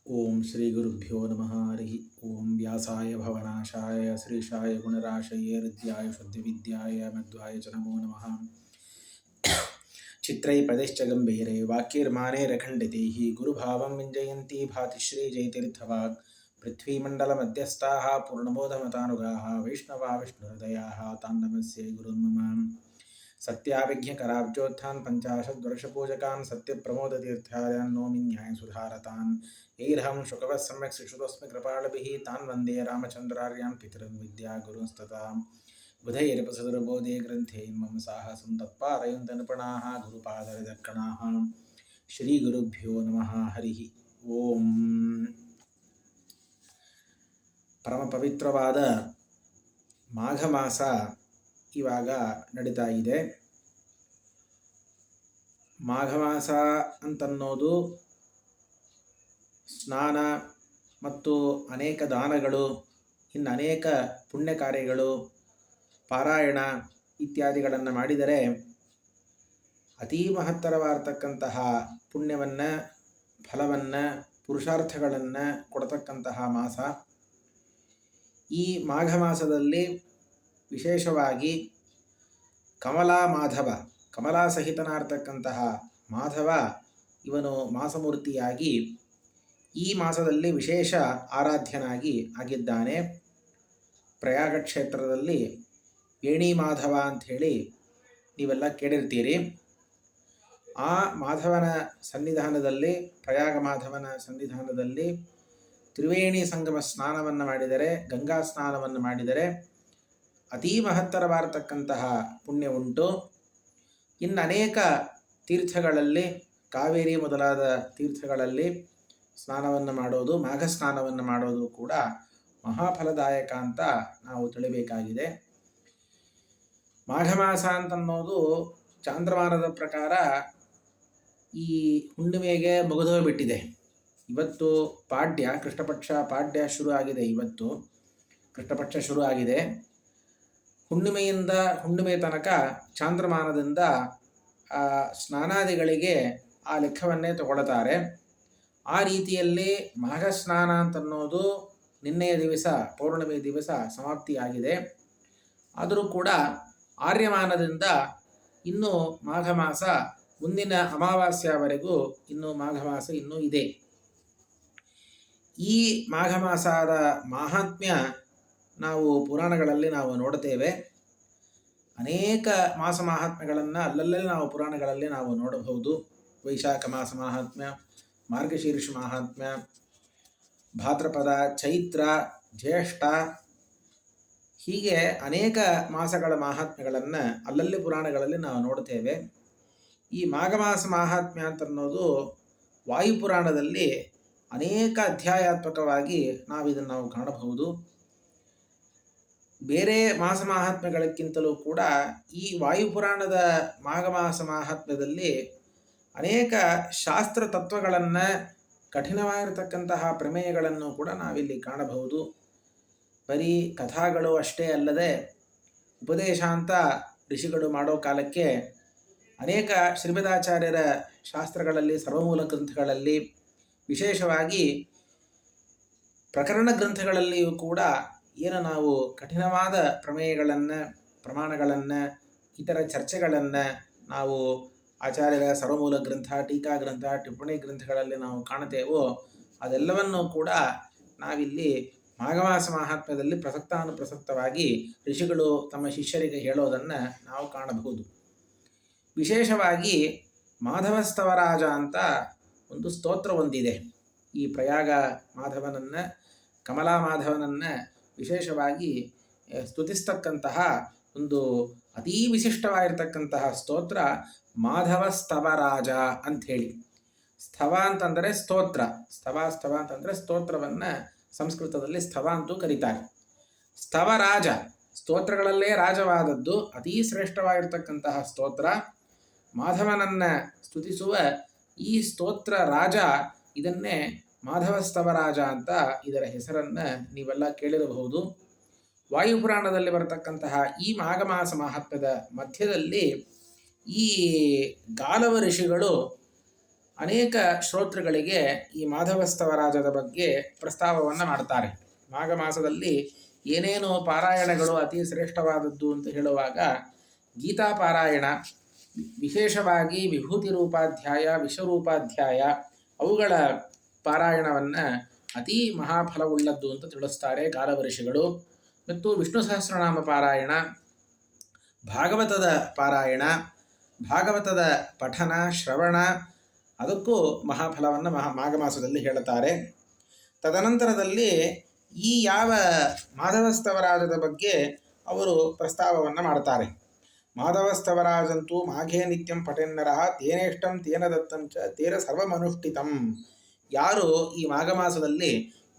ಓಂ ಶ್ರೀ ಗುರುಭ್ಯೋ ನಮಃ. ಹರಿ ಓಂ. ವ್ಯಾಸಾಯ ಭವನಾಶಾಯ ಶ್ರೀಶಾಯ ಗುಣರಾಶಯೇ ಹೃದ್ಯಾಯ ಶುದ್ಧವಿದ್ಯಾಯ ಮಧ್ವಾಯ ಚ ನಮೋ ನಮಃ. ಚಿತ್ರೈ ಪದಶ್ಚ ಗಂಭೀರೆ ವಾಕ್ಯೈರ್ಮಾನೈರಖಂಡಿತೈಃ ಗುರುಭಾವಂ ವಿಂಜಯಂತಿ ಭಾತಿ ಶ್ರೀ ಜಯತೀರ್ಥವಾಗ್ ಪೃಥ್ವೀಮಂಡಲ ಮಧ್ಯಸ್ಥಾಃ ಪೂರ್ಣಬೋಧಮತಾನುಗಾಃ ವೈಷ್ಣವಾ ವಿಷ್ಣುಹೃದಯಾಃ ತಾನ್ ನಮಸ್ಯೆ ಗುರುನ್ ಮಮ. ಸತ್ಯಾವಿಘ್ನಕರಾಬ್ಜೋತ್ಥಾನ್ ಪಂಚಾಶದ್ವರ್ಷಪೂಜಕಾನ್ ಸತ್ಯಪ್ರಮೋದತೀರ್ಥಾರ್ಯಾನ್ ನೋಮಿ ನ್ಯಾಯಸುಧಾರತಾನ್ ಯೈರ್ಹಂ ಶುಕವಃ ಸಮ್ಯಕ್ ಶಿಕ್ಷುತೋಸ್ಮಿ ಕೃಪಾಳಭಿಃ ತಾನ್ ವಂದೇ ರಾಮಚಂದ್ರಾರ್ಯಾನ್ ಪಿತॄನ್ ವಿದ್ಯಾಗುರುಂಸ್ತತಾಂ ಬುಧೈರ್ಪಸದುರ್ಬೋಧೇ ಗ್ರಂಥೇ ಮಮ ಸಾಹಸಂ ತತ್ಪಾರಯन्तನಿಪುಣಾಃ ಗುರುಪಾದರದಕ್ಕಣಾಃ. ಶ್ರೀ ಗುರುಭ್ಯೋ ನಮಃ. ಹರಿ ಓಂ. ಪರಮ ಪವಿತ್ರವಾದ ಮಾಘ ಮಾಸ ಇವಾಗ ನಡೀತಾ ಇದೆ. ಮಾಘ ಮಾಸ ಅಂತನ್ನೋದು ಸ್ನಾನ ಮತ್ತು ಅನೇಕ ದಾನಗಳು, ಇನ್ನು ಅನೇಕ ಪುಣ್ಯ ಕಾರ್ಯಗಳು, ಪಾರಾಯಣ ಇತ್ಯಾದಿಗಳನ್ನು ಮಾಡಿದರೆ ಅತೀ ಮಹತ್ತರವಾಗಿರ್ತಕ್ಕಂತಹ ಪುಣ್ಯವನ್ನು, ಫಲವನ್ನು, ಪುರುಷಾರ್ಥಗಳನ್ನು ಕೊಡತಕ್ಕಂತಹ ಮಾಸ. ಈ ಮಾಘ ಮಾಸದಲ್ಲಿ ವಿಶೇಷವಾಗಿ ಕಮಲಾ ಮಾಧವ, ಕಮಲಾ ಸಹಿತನಾರ್ತಕ್ಕಂತಹ ಮಾಧವ ಇವನು ಮಾಸಮೂರ್ತಿಯಾಗಿ ಈ ಮಾಸದಲ್ಲಿ ವಿಶೇಷ ಆರಾಧ್ಯನಾಗಿ ಆಗಿದ್ದಾನೆ. ಪ್ರಯಾಗ ಕ್ಷೇತ್ರದಲ್ಲಿ ವೇಣಿ ಮಾಧವ ಅಂಥೇಳಿ ನೀವೆಲ್ಲ ಕೇಳಿರ್ತೀರಿ. ಆ ಮಾಧವನ ಸನ್ನಿಧಾನದಲ್ಲಿ, ಪ್ರಯಾಗ ಮಾಧವನ ಸನ್ನಿಧಾನದಲ್ಲಿ ತ್ರಿವೇಣಿ ಸಂಗಮ ಸ್ನಾನವನ್ನು ಮಾಡಿದರೆ, ಗಂಗಾ ಸ್ನಾನವನ್ನು ಮಾಡಿದರೆ ಅತೀ ಮಹತ್ತರವಾಗಿರ್ತಕ್ಕಂತಹ ಪುಣ್ಯ ಉಂಟು. ಇನ್ನು ಅನೇಕ ತೀರ್ಥಗಳಲ್ಲಿ, ಕಾವೇರಿ ಮೊದಲಾದ ತೀರ್ಥಗಳಲ್ಲಿ ಸ್ನಾನವನ್ನು ಮಾಡೋದು, ಮಾಘ ಸ್ನಾನವನ್ನು ಮಾಡೋದು ಕೂಡ ಮಹಾಫಲದಾಯಕ ಅಂತ ನಾವು ತಿಳಿಬೇಕಾಗಿದೆ. ಮಾಘ ಮಾಸ ಅಂತನ್ನೋದು ಚಾಂದ್ರಮಾನದ ಪ್ರಕಾರ ಈ ಹುಣ್ಣಿಮೆಗೆ ಮುಗಿದೋಗ್ಬಿಟ್ಟಿದೆ. ಇವತ್ತು ಪಾಡ್ಯ, ಕೃಷ್ಣಪಕ್ಷ ಪಾಡ್ಯ ಶುರು ಆಗಿದೆ. ಇವತ್ತು ಕೃಷ್ಣಪಕ್ಷ ಶುರು ಆಗಿದೆ. ಹುಣ್ಣಿಮೆಯಿಂದ ಹುಣ್ಣಿಮೆ ತನಕ ಚಾಂದ್ರಮಾನದಿಂದ ಸ್ನಾನಾದಿಗಳಿಗೆ ಆ ಲೆಕ್ಕವನ್ನೇ ತಗೊಳ್ತಾರೆ. ಆ ರೀತಿಯಲ್ಲಿ ಮಾಘ ಸ್ನಾನ ಅಂತನ್ನೋದು ನಿನ್ನೆಯ ದಿವಸ, ಪೌರ್ಣಮಿ ದಿವಸ ಸಮಾಪ್ತಿಯಾಗಿದೆ. ಆದರೂ ಕೂಡ ಆರ್ಯಮಾನದಿಂದ ಇನ್ನೂ ಮಾಘ ಮಾಸ ಮುಂದಿನ ಅಮಾವಾಸ್ಯವರೆಗೂ ಇನ್ನೂ ಮಾಘ ಮಾಸ ಇನ್ನೂ ಇದೆ. ಈ ಮಾಘ ಮಾಸದ ಮಾಹಾತ್ಮ್ಯ ನಾವು ಪುರಾಣಗಳಲ್ಲಿ ನಾವು ನೋಡುತ್ತೇವೆ. ಅನೇಕ ಮಾಸ ಮಾಹಾತ್ಮ್ಯಗಳನ್ನು ಅಲ್ಲಲ್ಲೇ ನಾವು ಪುರಾಣಗಳಲ್ಲಿ ನಾವು ನೋಡಬಹುದು. ವೈಶಾಖ ಮಾಸ ಮಾಹಾತ್ಮ್ಯ, ಮಾರ್ಗಶೀರ್ಷ ಮಾಹಾತ್ಮ್ಯ, ಭಾದ್ರಪದ, ಚೈತ್ರ, ಜ್ಯೇಷ್ಠ, ಹೀಗೆ ಅನೇಕ ಮಾಸಗಳ ಮಾಹಾತ್ಮ್ಯಗಳನ್ನು ಅಲ್ಲಲ್ಲಿ ಪುರಾಣಗಳಲ್ಲಿ ನಾವು ನೋಡುತ್ತೇವೆ. ಈ ಮಾಘ ಮಾಸ ಮಾಹಾತ್ಮ್ಯ ಅಂತನ್ನೋದು ವಾಯುಪುರಾಣದಲ್ಲಿ ಅನೇಕ ಅಧ್ಯಾಯಾತ್ಮಕವಾಗಿ ನಾವು ಕಾಣಬಹುದು. ಬೇರೆ ಮಾಸ ಮಾಹಾತ್ಮ್ಯಗಳಕ್ಕಿಂತಲೂ ಕೂಡ ಈ ವಾಯುಪುರಾಣದ ಮಾಘ ಮಾಸ ಮಾಹಾತ್ಮ್ಯದಲ್ಲಿ ಅನೇಕ ಶಾಸ್ತ್ರ ತತ್ವಗಳನ್ನು, ಕಠಿಣವಾಗಿರತಕ್ಕಂತಹ ಪ್ರಮೇಯಗಳನ್ನು ಕೂಡ ನಾವಿಲ್ಲಿ ಕಾಣಬಹುದು. ಬರೀ ಕಥಾಗಳು ಅಷ್ಟೇ ಅಲ್ಲದೆ ಉಪದೇಶ ಅಂತ ಋಷಿಗಳು ಮಾಡೋ ಕಾಲಕ್ಕೆ ಅನೇಕ ಶ್ರೀಮದಾಚಾರ್ಯರ ಶಾಸ್ತ್ರಗಳಲ್ಲಿ, ಸರ್ವಮೂಲ ಗ್ರಂಥಗಳಲ್ಲಿ, ವಿಶೇಷವಾಗಿ ಪ್ರಕರಣ ಗ್ರಂಥಗಳಲ್ಲಿಯೂ ಕೂಡ ಏನು ನಾವು ಕಠಿಣವಾದ ಪ್ರಮೇಯಗಳನ್ನು, ಪ್ರಮಾಣಗಳನ್ನು, ಇತರ ಚರ್ಚೆಗಳನ್ನು ನಾವು ಆಚಾರ್ಯರ ಸರ್ವಮೂಲ ಗ್ರಂಥ, ಟೀಕಾ ಗ್ರಂಥ, ಟಿಪ್ಪಣಿ ಗ್ರಂಥಗಳಲ್ಲಿ ನಾವು ಕಾಣುತ್ತೇವೋ ಅದೆಲ್ಲವನ್ನೂ ಕೂಡ ನಾವಿಲ್ಲಿ ಮಾಘಮಾಸ ಮಹಾತ್ಮ್ಯದಲ್ಲಿ ಪ್ರಸಕ್ತಾನುಪ್ರಸಕ್ತವಾಗಿ ಋಷಿಗಳು ತಮ್ಮ ಶಿಷ್ಯರಿಗೆ ಹೇಳೋದನ್ನು ನಾವು ಕಾಣಬಹುದು. ವಿಶೇಷವಾಗಿ ಮಾಧವಸ್ತವರಾಜ ಅಂತ ಒಂದು ಸ್ತೋತ್ರ ಒಂದಿದೆ. ಈ ಪ್ರಯಾಗ ಮಾಧವನನ್ನು, ಕಮಲಾ ಮಾಧವನನ್ನು ವಿಶೇಷವಾಗಿ ಸ್ತುತಿಸ್ತಕ್ಕಂತಹ ಒಂದು ಅತೀ ವಿಶಿಷ್ಟವಾಗಿರ್ತಕ್ಕಂತಹ ಸ್ತೋತ್ರ ಮಾಧವ ಸ್ತವರಾಜ ಅಂಥೇಳಿ. ಸ್ತವ ಅಂತಂದರೆ ಸ್ತೋತ್ರ, ಸ್ತವ ಅಂತಂದರೆ ಸ್ತೋತ್ರವನ್ನು ಸಂಸ್ಕೃತದಲ್ಲಿ ಸ್ತವ ಅಂತೂ ಕರೀತಾರೆ. ಸ್ತವರಾಜ, ಸ್ತೋತ್ರಗಳಲ್ಲೇ ರಾಜವಾದದ್ದು, ಅತೀ ಶ್ರೇಷ್ಠವಾಗಿರ್ತಕ್ಕಂತಹ ಸ್ತೋತ್ರ. ಮಾಧವನನ್ನು ಸ್ತುತಿಸುವ ಈ ಸ್ತೋತ್ರ ರಾಜ, ಇದನ್ನೇ ಮಾಧವ ಸ್ತವರಾಜ ಅಂತ ಇದರ ಹೆಸರನ್ನು ನೀವೆಲ್ಲ ಕೇಳಿರಬಹುದು. ವಾಯುಪುರಾಣದಲ್ಲಿ ಬರತಕ್ಕಂತಹ ಈ ಮಾಘ ಮಾಸ ಮಹಾತ್ಮ್ಯದ ಮಧ್ಯದಲ್ಲಿ ಈ ಗಾಲವ ಋಷಿಗಳು ಅನೇಕ ಶ್ರೋತೃಗಳಿಗೆ ಈ ಮಾಧವಸ್ತವರಾಜದ ಬಗ್ಗೆ ಪ್ರಸ್ತಾವವನ್ನು ಮಾಡ್ತಾರೆ. ಮಾಘ ಮಾಸದಲ್ಲಿ ಏನೇನು ಪಾರಾಯಣಗಳು ಅತಿ ಶ್ರೇಷ್ಠವಾದದ್ದು ಅಂತ ಹೇಳುವಾಗ ಗೀತಾ ಪಾರಾಯಣ, ವಿಶೇಷವಾಗಿ ವಿಭೂತಿ ರೂಪಾಧ್ಯಾಯ, ವಿಶ್ವರೂಪಾಧ್ಯಾಯ ಅವುಗಳ ಪಾರಾಯಣವನ್ನು ಅತೀ ಮಹಾಫಲವುಳ್ಳದ್ದು ಅಂತ ತಿಳಿಸ್ತಾರೆ ಕಾಲವರ್ಷಿಗಳು. ಮತ್ತು ವಿಷ್ಣು ಸಹಸ್ರನಾಮ ಪಾರಾಯಣ, ಭಾಗವತದ ಪಾರಾಯಣ, ಭಾಗವತದ ಪಠನ ಶ್ರವಣ ಅದಕ್ಕೂ ಮಹಾಫಲವನ್ನು ಮಾಘ ಮಾಸದಲ್ಲಿ ಹೇಳುತ್ತಾರೆ. ತದನಂತರದಲ್ಲಿ ಈ ಯಾವ ಮಾಧವಸ್ತವರಾಜದ ಬಗ್ಗೆ ಅವರು ಪ್ರಸ್ತಾವವನ್ನು ಮಾಡ್ತಾರೆ. ಮಾಧವಸ್ತವರಾಜಂತೂ ಮಾಘೇ ನಿತ್ಯಂ ಪಠೆನ್ನರ ತೇನೇಷ್ಟಂ ತೇನ ದತ್ತಂಚ ತೇನ ಸರ್ವಮನುಷ್ಠಿತಂ. ಯಾರು ಈ ಮಾಘ ಮಾಸದಲ್ಲಿ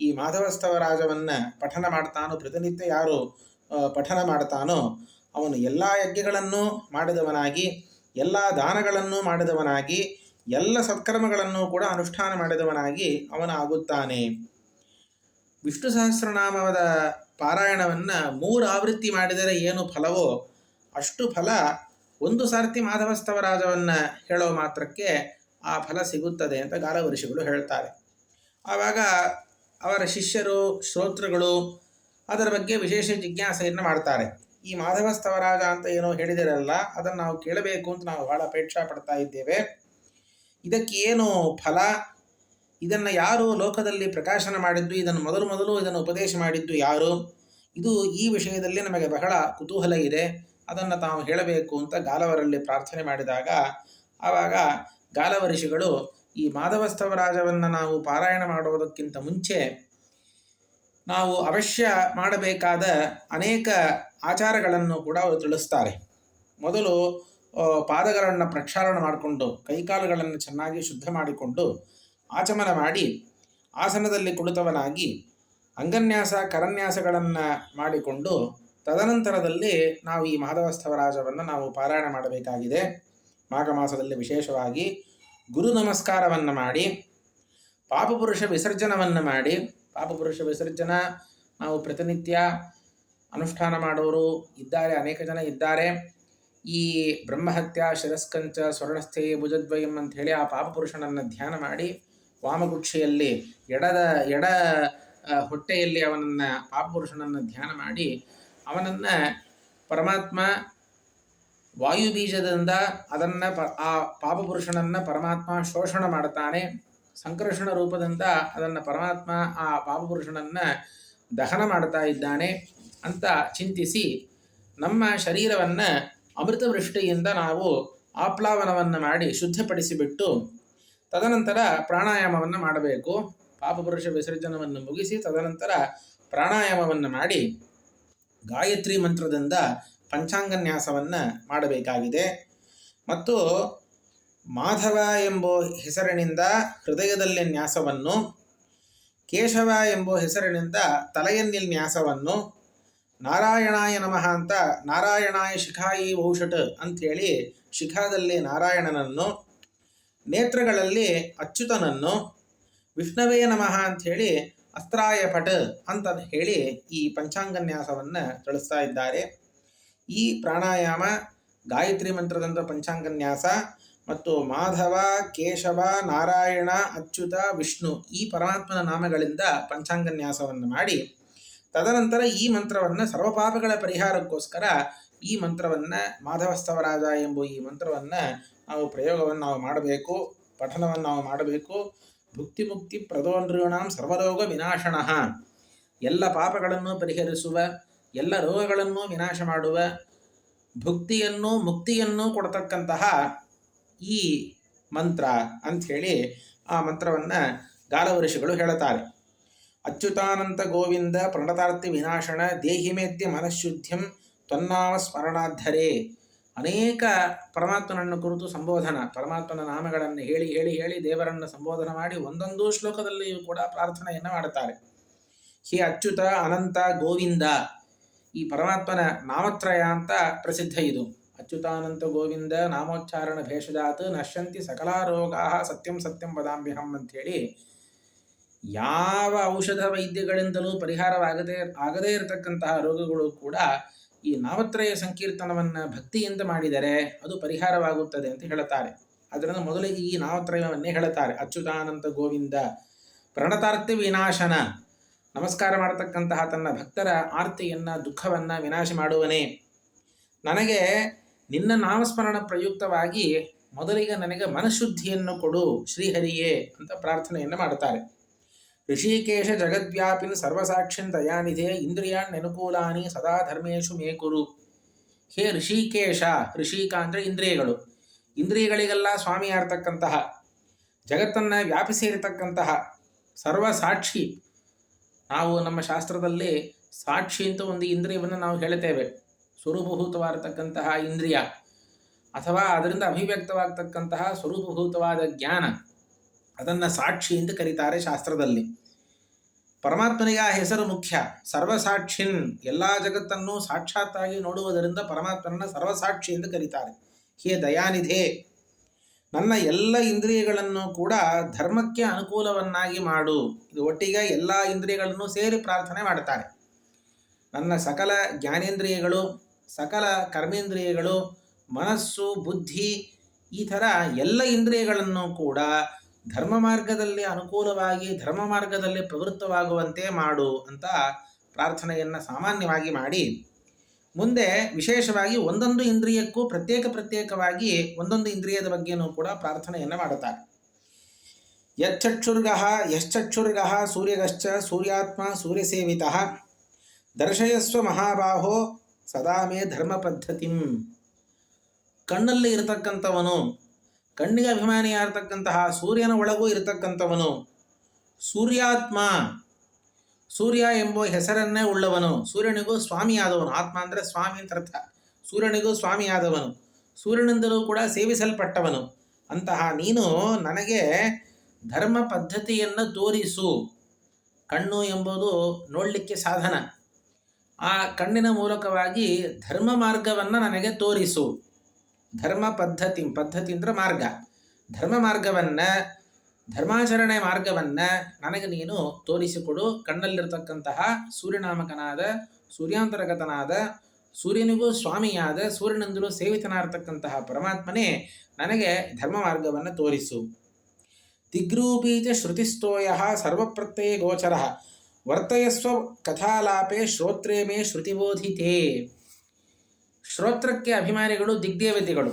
ಈ ಮಾಧವಸ್ತವರಾಜವನ್ನು ಪಠನ ಮಾಡ್ತಾನೋ, ಪ್ರತಿನಿತ್ಯ ಯಾರು ಪಠನ ಮಾಡ್ತಾನೋ ಅವನು ಎಲ್ಲ ಯಜ್ಞಗಳನ್ನು ಮಾಡಿದವನಾಗಿ, ಎಲ್ಲ ದಾನಗಳನ್ನು ಮಾಡಿದವನಾಗಿ, ಎಲ್ಲ ಸತ್ಕರ್ಮಗಳನ್ನು ಕೂಡ ಅನುಷ್ಠಾನ ಮಾಡಿದವನಾಗಿ ಅವನು ಆಗುತ್ತಾನೆ. ವಿಷ್ಣು ಸಹಸ್ರನಾಮದ ಪಾರಾಯಣವನ್ನು 3 ಆವೃತ್ತಿ ಮಾಡಿದರೆ ಏನು ಫಲವೋ ಅಷ್ಟು ಫಲ ಒಂದು ಸಾರ್ತಿ ಮಾಧವಸ್ತವರಾಜವನ್ನು ಹೇಳೋ ಮಾತ್ರಕ್ಕೆ ಆ ಫಲ ಸಿಗುತ್ತದೆ ಅಂತ ಗಾಲವರ್ಷಿಗಳು ಹೇಳ್ತಾರೆ. ಆವಾಗ ಅವರ ಶಿಷ್ಯರು ಶ್ರೋತೃಗಳು ಅದರ ಬಗ್ಗೆ ವಿಶೇಷ ಜಿಜ್ಞಾಸೆಯನ್ನು ಮಾಡ್ತಾರೆ. ಈ ಮಾಧವಸ್ತವರಾಜ ಅಂತ ಏನೋ ಹೇಳಿದಿರಲ್ಲ, ಅದನ್ನು ನಾವು ಕೇಳಬೇಕು ಅಂತ ನಾವು ಬಹಳ ಅಪೇಕ್ಷಾ ಪಡ್ತಾ ಇದ್ದೇವೆ. ಇದಕ್ಕೆ ಏನು ಫಲ, ಇದನ್ನು ಯಾರು ಲೋಕದಲ್ಲಿ ಪ್ರಕಾಶನ ಮಾಡಿದ್ದು, ಇದನ್ನು ಮೊದಲು ಇದನ್ನು ಉಪದೇಶ ಮಾಡಿದ್ದು ಯಾರು, ಇದು ಈ ವಿಷಯದಲ್ಲಿ ನಮಗೆ ಬಹಳ ಕುತೂಹಲ ಇದೆ, ಅದನ್ನು ತಾವು ಹೇಳಬೇಕು ಅಂತ ಗಾಲವರಲ್ಲಿ ಪ್ರಾರ್ಥನೆ ಮಾಡಿದಾಗ ಆವಾಗ ಗಾಲವರ್ಷಿಗಳು ಈ ಮಾಧವಸ್ತವರಾಜವನ್ನು ನಾವು ಪಾರಾಯಣ ಮಾಡುವುದಕ್ಕಿಂತ ಮುಂಚೆ ನಾವು ಅವಶ್ಯ ಮಾಡಬೇಕಾದ ಅನೇಕ ಆಚಾರಗಳನ್ನು ಕೂಡ ಅವರು ತಿಳಿಸ್ತಾರೆ. ಮೊದಲು ಪಾದಗಳನ್ನು ಪ್ರಕ್ಷಾಳನ ಮಾಡಿಕೊಂಡು ಕೈಕಾಲುಗಳನ್ನು ಚೆನ್ನಾಗಿ ಶುದ್ಧ ಮಾಡಿಕೊಂಡು ಆಚಮನ ಮಾಡಿ ಆಸನದಲ್ಲಿ ಕುಳಿತವನಾಗಿ ಅಂಗನ್ಯಾಸ ಕರನ್ಯಾಸಗಳನ್ನು ಮಾಡಿಕೊಂಡು ತದನಂತರದಲ್ಲಿ ನಾವು ಈ ಮಾಧವಸ್ತವರಾಜವನ್ನು ನಾವು ಪಾರಾಯಣ ಮಾಡಬೇಕಾಗಿದೆ. ಮಾಘ ಮಾಸದಲ್ಲಿ ವಿಶೇಷವಾಗಿ ಗುರು ನಮಸ್ಕಾರವನ್ನು ಮಾಡಿ ಪಾಪಪುರುಷ ವಿಸರ್ಜನವನ್ನು ಮಾಡಿ, ಪಾಪಪುರುಷ ವಿಸರ್ಜನ ನಾವು ಪ್ರತಿನಿತ್ಯ ಅನುಷ್ಠಾನ ಮಾಡೋರು ಇದ್ದಾರೆ, ಅನೇಕ ಜನ ಇದ್ದಾರೆ. ಈ ಬ್ರಹ್ಮಹತ್ಯ ಶಿರಸ್ಕಂಚ ಸ್ವರ್ಣಸ್ಥೆ ಭುಜದ್ವಯಂ ಅಂಥೇಳಿ ಆ ಪಾಪಪುರುಷನನ್ನು ಧ್ಯಾನ ಮಾಡಿ ವಾಮಗುಕ್ಷೆಯಲ್ಲಿ ಎಡ ಹೊಟ್ಟೆಯಲ್ಲಿ ಅವನನ್ನು ಪಾಪಪುರುಷನನ್ನು ಧ್ಯಾನ ಮಾಡಿ ಅವನನ್ನು ಪರಮಾತ್ಮ ವಾಯುಬೀಜದಿಂದ ಅದನ್ನು ಆ ಪಾಪಪುರುಷನನ್ನು ಪರಮಾತ್ಮ ಶೋಷಣ ಮಾಡ್ತಾನೆ. ಸಂಕರ್ಷಣ ರೂಪದಿಂದ ಅದನ್ನು ಪರಮಾತ್ಮ ಆ ಪಾಪಪುರುಷನನ್ನು ದಹನ ಮಾಡ್ತಾ ಇದ್ದಾನೆ ಅಂತ ಚಿಂತಿಸಿ ನಮ್ಮ ಶರೀರವನ್ನು ಅಮೃತವೃಷ್ಟಿಯಿಂದ ನಾವು ಆಪ್ಲಾವನವನ್ನು ಮಾಡಿ ಶುದ್ಧಪಡಿಸಿಬಿಟ್ಟು ತದನಂತರ ಪ್ರಾಣಾಯಾಮವನ್ನು ಮಾಡಬೇಕು. ಪಾಪಪುರುಷ ವಿಸರ್ಜನವನ್ನು ಮುಗಿಸಿ ತದನಂತರ ಪ್ರಾಣಾಯಾಮವನ್ನು ಮಾಡಿ ಗಾಯತ್ರಿ ಮಂತ್ರದಿಂದ ಪಂಚಾಂಗನ್ಯಾಸವನ್ನು ಮಾಡಬೇಕಾಗಿದೆ. ಮತ್ತು ಮಾಧವ ಎಂಬ ಹೆಸರಿನಿಂದ ಹೃದಯದಲ್ಲಿ ನ್ಯಾಸವನ್ನು, ಕೇಶವ ಎಂಬ ಹೆಸರಿನಿಂದ ತಲೆಯಲ್ಲಿ ನ್ಯಾಸವನ್ನು, ನಾರಾಯಣಾಯ ನಮಃ ಅಂತ ನಾರಾಯಣಾಯ ಶಿಖಾಯಿ ಔಷಟ್ ಅಂಥೇಳಿ ಶಿಖಾದಲ್ಲಿ ನಾರಾಯಣನನ್ನು, ನೇತ್ರಗಳಲ್ಲಿ ಅಚ್ಯುತನನ್ನು, ವಿಷ್ಣವೇ ನಮಃ ಅಂಥೇಳಿ ಅಸ್ತ್ರಾಯ ಪಟ್ ಅಂತ ಹೇಳಿ ಈ ಪಂಚಾಂಗನ್ಯಾಸವನ್ನು ತಿಳಿಸ್ತಾ ಇದ್ದಾರೆ. ಈ ಪ್ರಾಣಾಯಾಮ ಗಾಯತ್ರಿ ಮಂತ್ರದಂಥ ಪಂಚಾಂಗನ್ಯಾಸ ಮತ್ತು ಮಾಧವ ಕೇಶವ ನಾರಾಯಣ ಅಚ್ಯುತ ವಿಷ್ಣು ಈ ಪರಮಾತ್ಮನ ನಾಮಗಳಿಂದ ಪಂಚಾಂಗನ್ಯಾಸವನ್ನು ಮಾಡಿ ತದನಂತರ ಈ ಮಂತ್ರವನ್ನು ಸರ್ವಪಾಪಗಳ ಪರಿಹಾರಕ್ಕೋಸ್ಕರ ಈ ಮಂತ್ರವನ್ನು ಮಾಧವಸ್ತವರಾಜ ಎಂಬ ಈ ಮಂತ್ರವನ್ನು ನಾವು ಪ್ರಯೋಗವನ್ನು ನಾವು ಮಾಡಬೇಕು, ಪಠನವನ್ನು ನಾವು ಮಾಡಬೇಕು. ಭುಕ್ತಿ ಮುಕ್ತಿ ಪ್ರದೋನೃಣಾಂ ಸರ್ವರೋಗ ವಿನಾಶನಃ, ಎಲ್ಲ ಪಾಪಗಳನ್ನು ಪರಿಹರಿಸುವ, ಎಲ್ಲ ರೋಗಗಳನ್ನು ವಿನಾಶ ಮಾಡುವ, ಭುಕ್ತಿಯನ್ನು ಮುಕ್ತಿಯನ್ನು ಕೊಡತಕ್ಕಂತಹ ಈ ಮಂತ್ರ ಅಂಥೇಳಿ ಆ ಮಂತ್ರವನ್ನು ಗಾಲವರ್ಷಿಗಳು ಹೇಳುತ್ತಾರೆ. ಅಚ್ಯುತಾನಂತ ಗೋವಿಂದ ಪ್ರಣತಾರ್ತಿ ವಿನಾಶನ ದೇಹಿಮೇತ್ಯ ಮನಃಶುದ್ಧ್ಯಂ ತ್ವನ್ನಾಮ ಸ್ಮರಣಾಧರೇ. ಅನೇಕ ಪರಮಾತ್ಮನನ್ನು ಕುರಿತು ಸಂಬೋಧನ, ಪರಮಾತ್ಮನ ನಾಮಗಳನ್ನು ಹೇಳಿ ಹೇಳಿ ಹೇಳಿ ದೇವರನ್ನು ಸಂಬೋಧನ ಮಾಡಿ ಒಂದೊಂದು ಶ್ಲೋಕದಲ್ಲಿಯೂ ಕೂಡ ಪ್ರಾರ್ಥನೆಯನ್ನು ಮಾಡುತ್ತಾರೆ. ಹೇ ಅಚ್ಯುತ ಅನಂತ ಗೋವಿಂದ, ಈ ಪರಮಾತ್ಮನ ನಾಮತ್ರಯ ಅಂತ ಪ್ರಸಿದ್ಧ ಇದು. ಅಚ್ಯುತಾನಂತ ಗೋವಿಂದ ನಾಮೋಚ್ಚಾರಣ ಭೇಷಜಾತ್ ನಶ್ಯಂತಿ ಸಕಲಾರೋಗಾ ಸತ್ಯಂ ಸತ್ಯಂ ವದಾಮ್ಯಹಂ ಅಂಥೇಳಿ ಯಾವ ಔಷಧ ವೈದ್ಯಗಳಿಂದಲೂ ಆಗದೇ ಇರತಕ್ಕಂತಹ ರೋಗಗಳು ಕೂಡ ಈ ನಾಮತ್ರಯ ಸಂಕೀರ್ತನವನ್ನು ಭಕ್ತಿಯಿಂದ ಮಾಡಿದರೆ ಅದು ಪರಿಹಾರವಾಗುತ್ತದೆ ಅಂತ ಹೇಳುತ್ತಾರೆ. ಅದರಿಂದ ಮೊದಲಿಗೆ ಈ ನಾಮತ್ರಯವನ್ನೇ ಹೇಳುತ್ತಾರೆ. ಅಚ್ಯುತಾನಂತ ಗೋವಿಂದ ಪ್ರಣತಾರ್ತಿ ವಿನಾಶನ, ನಮಸ್ಕಾರ ಮಾಡತಕ್ಕಂತಹ ತನ್ನ ಭಕ್ತರ ಆರ್ತಿಯನ್ನು ದುಃಖವನ್ನು ವಿನಾಶ ಮಾಡುವನೇ, ನನಗೆ ನಿನ್ನ ನಾಮಸ್ಮರಣ ಪ್ರಯುಕ್ತವಾಗಿ ಮೊದಲಿಗೆ ನನಗೆ ಮನಃಶುದ್ಧಿಯನ್ನು ಕೊಡು ಶ್ರೀಹರಿಯೇ ಅಂತ ಪ್ರಾರ್ಥನೆಯನ್ನು ಮಾಡುತ್ತಾರೆ. ಋಷಿಕೇಶ ಜಗದ್ವ್ಯಾಪಿನ್ ಸರ್ವಸಾಕ್ಷಿನ್ ದಯಾನಿಧೆ ಇಂದ್ರಿಯಾಣ್ ಅನುಕೂಲಾನಿ ಸದಾ ಧರ್ಮೇಶು ಮೇ ಕುರು. ಹೇ ಋಷಿಕೇಶ, ಋಷಿಕ ಅಂದರೆ ಇಂದ್ರಿಯಗಳು, ಇಂದ್ರಿಯಗಳಿಗೆಲ್ಲ ಸ್ವಾಮಿಯಾರ್ತಕ್ಕಂತಹ, ಜಗತ್ತನ್ನು ವ್ಯಾಪಿಸಿ ಇರತಕ್ಕಂತಹ ಸರ್ವಸಾಕ್ಷಿ. ನಾವು ನಮ್ಮ ಶಾಸ್ತ್ರದಲ್ಲಿ ಸಾಕ್ಷಿ ಅಂತ ಒಂದು ಇಂದ್ರಿಯವನ್ನು ನಾವು ಹೇಳುತ್ತೇವೆ, ಸ್ವರೂಪಭೂತವಾಗಿರತಕ್ಕಂತಹ ಇಂದ್ರಿಯ ಅಥವಾ ಅದರಿಂದ ಅಭಿವ್ಯಕ್ತವಾಗತಕ್ಕಂತಹ ಸ್ವರೂಪಭೂತವಾದ ಜ್ಞಾನ, ಅದನ್ನು ಸಾಕ್ಷಿ ಎಂದು ಕರೀತಾರೆ ಶಾಸ್ತ್ರದಲ್ಲಿ. ಪರಮಾತ್ಮನಿಗೆ ಆ ಹೆಸರು ಮುಖ್ಯ, ಸರ್ವಸಾಕ್ಷಿನ್, ಎಲ್ಲ ಜಗತ್ತನ್ನು ಸಾಕ್ಷಾತ್ತಾಗಿ ನೋಡುವುದರಿಂದ ಪರಮಾತ್ಮನನ್ನು ಸರ್ವಸಾಕ್ಷಿ ಎಂದು ಕರೀತಾರೆ. ಹೇ ದಯಾನಿಧೆ, ನನ್ನ ಎಲ್ಲ ಇಂದ್ರಿಯಗಳನ್ನು ಕೂಡ ಧರ್ಮಕ್ಕೆ ಅನುಕೂಲವನ್ನಾಗಿ ಮಾಡು. ಇದು ಒಟ್ಟಿಗೆ ಎಲ್ಲ ಇಂದ್ರಿಯಗಳನ್ನು ಸೇರಿ ಪ್ರಾರ್ಥನೆ ಮಾಡುತ್ತಾರೆ. ನನ್ನ ಸಕಲ ಜ್ಞಾನೇಂದ್ರಿಯಗಳು, ಸಕಲ ಕರ್ಮೇಂದ್ರಿಯಗಳು, ಮನಸ್ಸು, ಬುದ್ಧಿ, ಈ ಥರ ಎಲ್ಲ ಇಂದ್ರಿಯಗಳನ್ನು ಕೂಡ ಧರ್ಮ ಮಾರ್ಗದಲ್ಲಿ ಅನುಕೂಲವಾಗಿ ಧರ್ಮ ಮಾರ್ಗದಲ್ಲಿ ಪ್ರವೃತ್ತವಾಗುವಂತೆ ಮಾಡು ಅಂತ ಪ್ರಾರ್ಥನೆಯನ್ನು ಸಾಮಾನ್ಯವಾಗಿ ಮಾಡಿ, ಮುಂದೆ ವಿಶೇಷವಾಗಿ ಒಂದೊಂದು ಇಂದ್ರಿಯಕ್ಕೂ ಪ್ರತ್ಯೇಕವಾಗಿ ಒಂದೊಂದು ಇಂದ್ರಿಯದ ಬಗ್ಗೆಯೂ ಕೂಡ ಪ್ರಾರ್ಥನೆಯನ್ನು ಮಾಡುತ್ತಾರೆ. ಯಶ್ಚಕ್ಷುರ್ಗಃ ಸೂರ್ಯಗಶ್ಚ ಸೂರ್ಯಾತ್ಮ ಸೂರ್ಯಸೇವಿತಃ ದರ್ಶಯಸ್ವ ಮಹಾಬಾಹೋ ಸದಾ ಮೇ ಧರ್ಮ ಪದ್ಧತಿಂ. ಕಣ್ಣಲ್ಲಿ ಇರತಕ್ಕಂಥವನು, ಕಣ್ಣಿಗೆ ಅಭಿಮಾನಿಯಾಗಿರ್ತಕ್ಕಂತಹ ಸೂರ್ಯನ ಒಳಗೂ ಇರತಕ್ಕಂಥವನು, ಸೂರ್ಯಾತ್ಮ, ಸೂರ್ಯ ಎಂಬ ಹೆಸರನ್ನೇ ಉಳ್ಳವನು, ಸೂರ್ಯನಿಗೂ ಸ್ವಾಮಿಯಾದವನು, ಆತ್ಮ ಅಂದರೆ ಸ್ವಾಮಿ ಅಂತ ಅರ್ಥ, ಸೂರ್ಯನಿಗೂ ಸ್ವಾಮಿಯಾದವನು, ಸೂರ್ಯನಿಂದಲೂ ಕೂಡ ಸೇವಿಸಲ್ಪಟ್ಟವನು ಅಂತಹ ನೀನು ನನಗೆ ಧರ್ಮ ಪದ್ಧತಿಯನ್ನು ತೋರಿಸು. ಕಣ್ಣು ಎಂಬುದು ನೋಡಲಿಕ್ಕೆ ಸಾಧನ, ಆ ಕಣ್ಣಿನ ಮೂಲಕವಾಗಿ ಧರ್ಮ ಮಾರ್ಗವನ್ನು ನನಗೆ ತೋರಿಸು. ಧರ್ಮ ಪದ್ಧತಿ ಅಂದರೆ ಮಾರ್ಗ, ಧರ್ಮ ಮಾರ್ಗವನ್ನು, ಧರ್ಮಾಚರಣೆ ಮಾರ್ಗವನ್ನು ನನಗೆ ನೀನು ತೋರಿಸಿಕೊಡು. ಕಣ್ಣಲ್ಲಿರ್ತಕ್ಕಂತಹ ಸೂರ್ಯನಾಮಕನಾದ, ಸೂರ್ಯಾಂತರ್ಗತನಾದ, ಸೂರ್ಯನಿಗೂ ಸ್ವಾಮಿಯಾದ, ಸೂರ್ಯನಿಂದಲೂ ಸೇವಿತನಾಗಿರ್ತಕ್ಕಂತಹ ಪರಮಾತ್ಮನೇ ನನಗೆ ಧರ್ಮ ಮಾರ್ಗವನ್ನು ತೋರಿಸು. ದಿಗ್ರೂಪೀಚ ಶ್ರುತಿಸ್ತೋಯ ಸರ್ವಪ್ರತ್ಯಯ ಗೋಚರ ವರ್ತಯಸ್ವ ಕಥಾಲಾಪೆ ಶ್ರೋತ್ರೇ ಮೇ ಶ್ರುತಿಬೋಧಿತೇ. ಶ್ರೋತ್ರಕ್ಕೆ ಅಭಿಮಾನಿಗಳು ದಿಗ್ದೇವತೆಗಳು.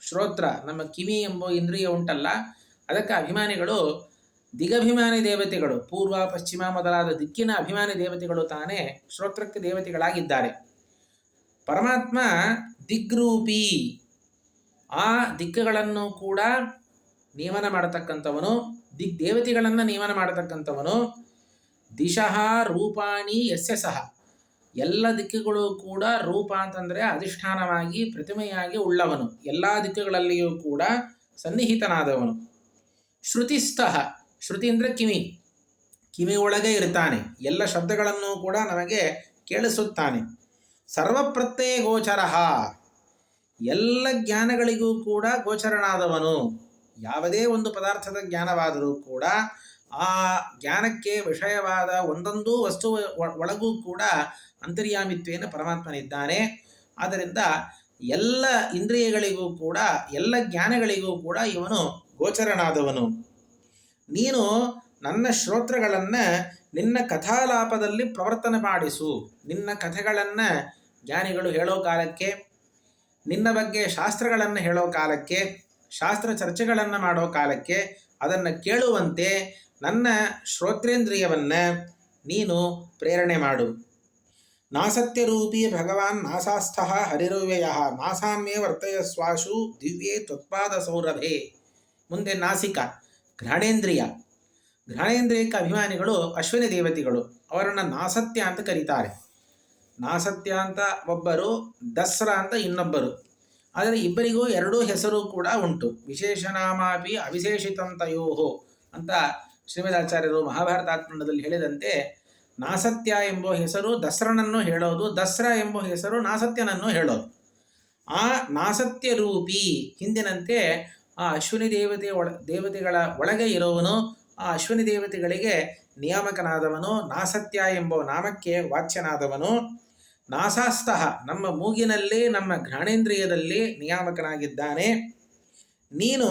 ಶ್ರೋತ್ರ ನಮ್ಮ ಕಿವಿ ಎಂಬ ಇಂದ್ರಿಯ ಉಂಟಲ್ಲ, ಅದಕ್ಕೆ ಅಭಿಮಾನಿಗಳು ದಿಗಭಿಮಾನಿ ದೇವತೆಗಳು, ಪೂರ್ವ ಪಶ್ಚಿಮ ಮೊದಲಾದ ದಿಕ್ಕಿನ ಅಭಿಮಾನಿ ದೇವತೆಗಳು ತಾನೇ ಶ್ರೋತ್ರಕ್ಕೆ ದೇವತೆಗಳಾಗಿದ್ದಾರೆ. ಪರಮಾತ್ಮ ದಿಗ್ರೂಪಿ, ಆ ದಿಕ್ಕುಗಳನ್ನು ಕೂಡ ನಿಯಮನ ಮಾಡತಕ್ಕಂಥವನು, ದಿಗ್ದೇವತೆಗಳನ್ನು ನಿಯಮನ ಮಾಡತಕ್ಕಂಥವನು. ದಿಶಃ ರೂಪಾಣಿ ಯಸ್ಯ ಸಹ, ಎಲ್ಲ ದಿಕ್ಕುಗಳು ಕೂಡ ರೂಪ ಅಂತಂದರೆ ಅಧಿಷ್ಠಾನವಾಗಿ ಪ್ರತಿಮೆಯಾಗಿ ಉಳ್ಳವನು, ಎಲ್ಲ ದಿಕ್ಕುಗಳಲ್ಲಿಯೂ ಕೂಡ ಸನ್ನಿಹಿತನಾದವನು. ಶ್ರುತಿಸ್ಥಃ, ಶ್ರುತಿ ಅಂದರೆ ಕಿವಿ ಒಳಗೆ ಇರ್ತಾನೆ, ಎಲ್ಲ ಶಬ್ದಗಳನ್ನು ಕೂಡ ನಮಗೆ ಕೇಳಿಸುತ್ತಾನೆ. ಸರ್ವಪ್ರತ್ಯಯ ಗೋಚರ, ಎಲ್ಲ ಜ್ಞಾನಗಳಿಗೂ ಕೂಡ ಗೋಚರನಾದವನು. ಯಾವುದೇ ಒಂದು ಪದಾರ್ಥದ ಜ್ಞಾನವಾದರೂ ಕೂಡ ಆ ಜ್ಞಾನಕ್ಕೆ ವಿಷಯವಾದ ಒಂದೊಂದು ವಸ್ತು ಒಳಗೂ ಕೂಡ ಅಂತರ್ಯಾಮಿತ್ವೇನ ಪರಮಾತ್ಮನಿದ್ದಾನೆ. ಆದ್ದರಿಂದ ಎಲ್ಲ ಇಂದ್ರಿಯಗಳಿಗೂ ಕೂಡ, ಎಲ್ಲ ಜ್ಞಾನಗಳಿಗೂ ಕೂಡ ಇವನು ಗೋಚರನಾದವನು. ನೀನು ನನ್ನ ಶ್ರೋತ್ರಗಳನ್ನು ನಿನ್ನ ಕಥಾಲಾಪದಲ್ಲಿ ಪ್ರವರ್ತನೆ ಮಾಡಿಸು. ನಿನ್ನ ಕಥೆಗಳನ್ನು ಜ್ಞಾನಿಗಳು ಹೇಳೋ ಕಾಲಕ್ಕೆ, ನಿನ್ನ ಬಗ್ಗೆ ಶಾಸ್ತ್ರಗಳನ್ನು ಹೇಳೋ ಕಾಲಕ್ಕೆ, ಶಾಸ್ತ್ರ ಚರ್ಚೆಗಳನ್ನು ಮಾಡೋ ಕಾಲಕ್ಕೆ ಅದನ್ನು ಕೇಳುವಂತೆ ನನ್ನ ಶ್ರೋತ್ರೇಂದ್ರಿಯವನ್ನು ನೀನು ಪ್ರೇರಣೆ ಮಾಡು. ನಾಸತ್ಯರೂಪಿ ಭಗವಾನ್ ನಾಸಾಸ್ಥಃ ಹರಿರವ್ಯಯ ನಾಸಾಮ್ಯೇ ವರ್ತಯಸ್ವಾಶು ದಿವ್ಯೇ ತ್ವತ್ಪಾದ ಸೌರಭೆ. ಮುಂದೆ ನಾಸಿಕ, ಘ್ರಾಣೇಂದ್ರಿಯ. ಘ್ರಾಣೇಂದ್ರಿಯಕ್ಕೆ ಅಭಿಮಾನಿಗಳು ಅಶ್ವಿನಿ ದೇವತೆಗಳು, ಅವರನ್ನು ನಾಸತ್ಯ ಅಂತ ಕರೀತಾರೆ. ನಾಸತ್ಯ ಅಂತ ಒಬ್ಬರು, ದಸ್ರ ಅಂತ ಇನ್ನೊಬ್ಬರು. ಆದರೆ ಇಬ್ಬರಿಗೂ ಎರಡೂ ಹೆಸರು ಕೂಡ ಉಂಟು. ವಿಶೇಷನಾಮಾಪಿ ಅವಿಶೇಷಿತಂತಯೋ ಅಂತ ಶ್ರೀಮದಾಚಾರ್ಯರು ಮಹಾಭಾರತಾತ್ಮಂಡದಲ್ಲಿ ಹೇಳಿದಂತೆ, ನಾಸತ್ಯ ಎಂಬ ಹೆಸರು ದಸ್ರನನ್ನು ಹೇಳೋದು, ದಸ್ರ ಎಂಬ ಹೆಸರು ನಾಸತ್ಯನನ್ನು ಹೇಳೋದು. ಆ ನಾಸತ್ಯ ರೂಪಿ, ಹಿಂದಿನಂತೆ ಆ ಅಶ್ವಿನಿ ದೇವತೆಗಳ ಒಳಗೆ ಇರುವವನು, ಆ ಅಶ್ವಿನಿ ದೇವತೆಗಳಿಗೆ ನಿಯಾಮಕನಾದವನು, ನಾಸತ್ಯ ಎಂಬ ನಾಮಕ್ಕೆ ವಾಚ್ಯನಾದವನು. ನಾಸಾಸ್ತಃ, ನಮ್ಮ ಮೂಗಿನಲ್ಲಿ, ನಮ್ಮ ಘ್ರಾಣೇಂದ್ರಿಯದಲ್ಲಿ ನಿಯಾಮಕನಾಗಿದ್ದಾನೆ. ನೀನು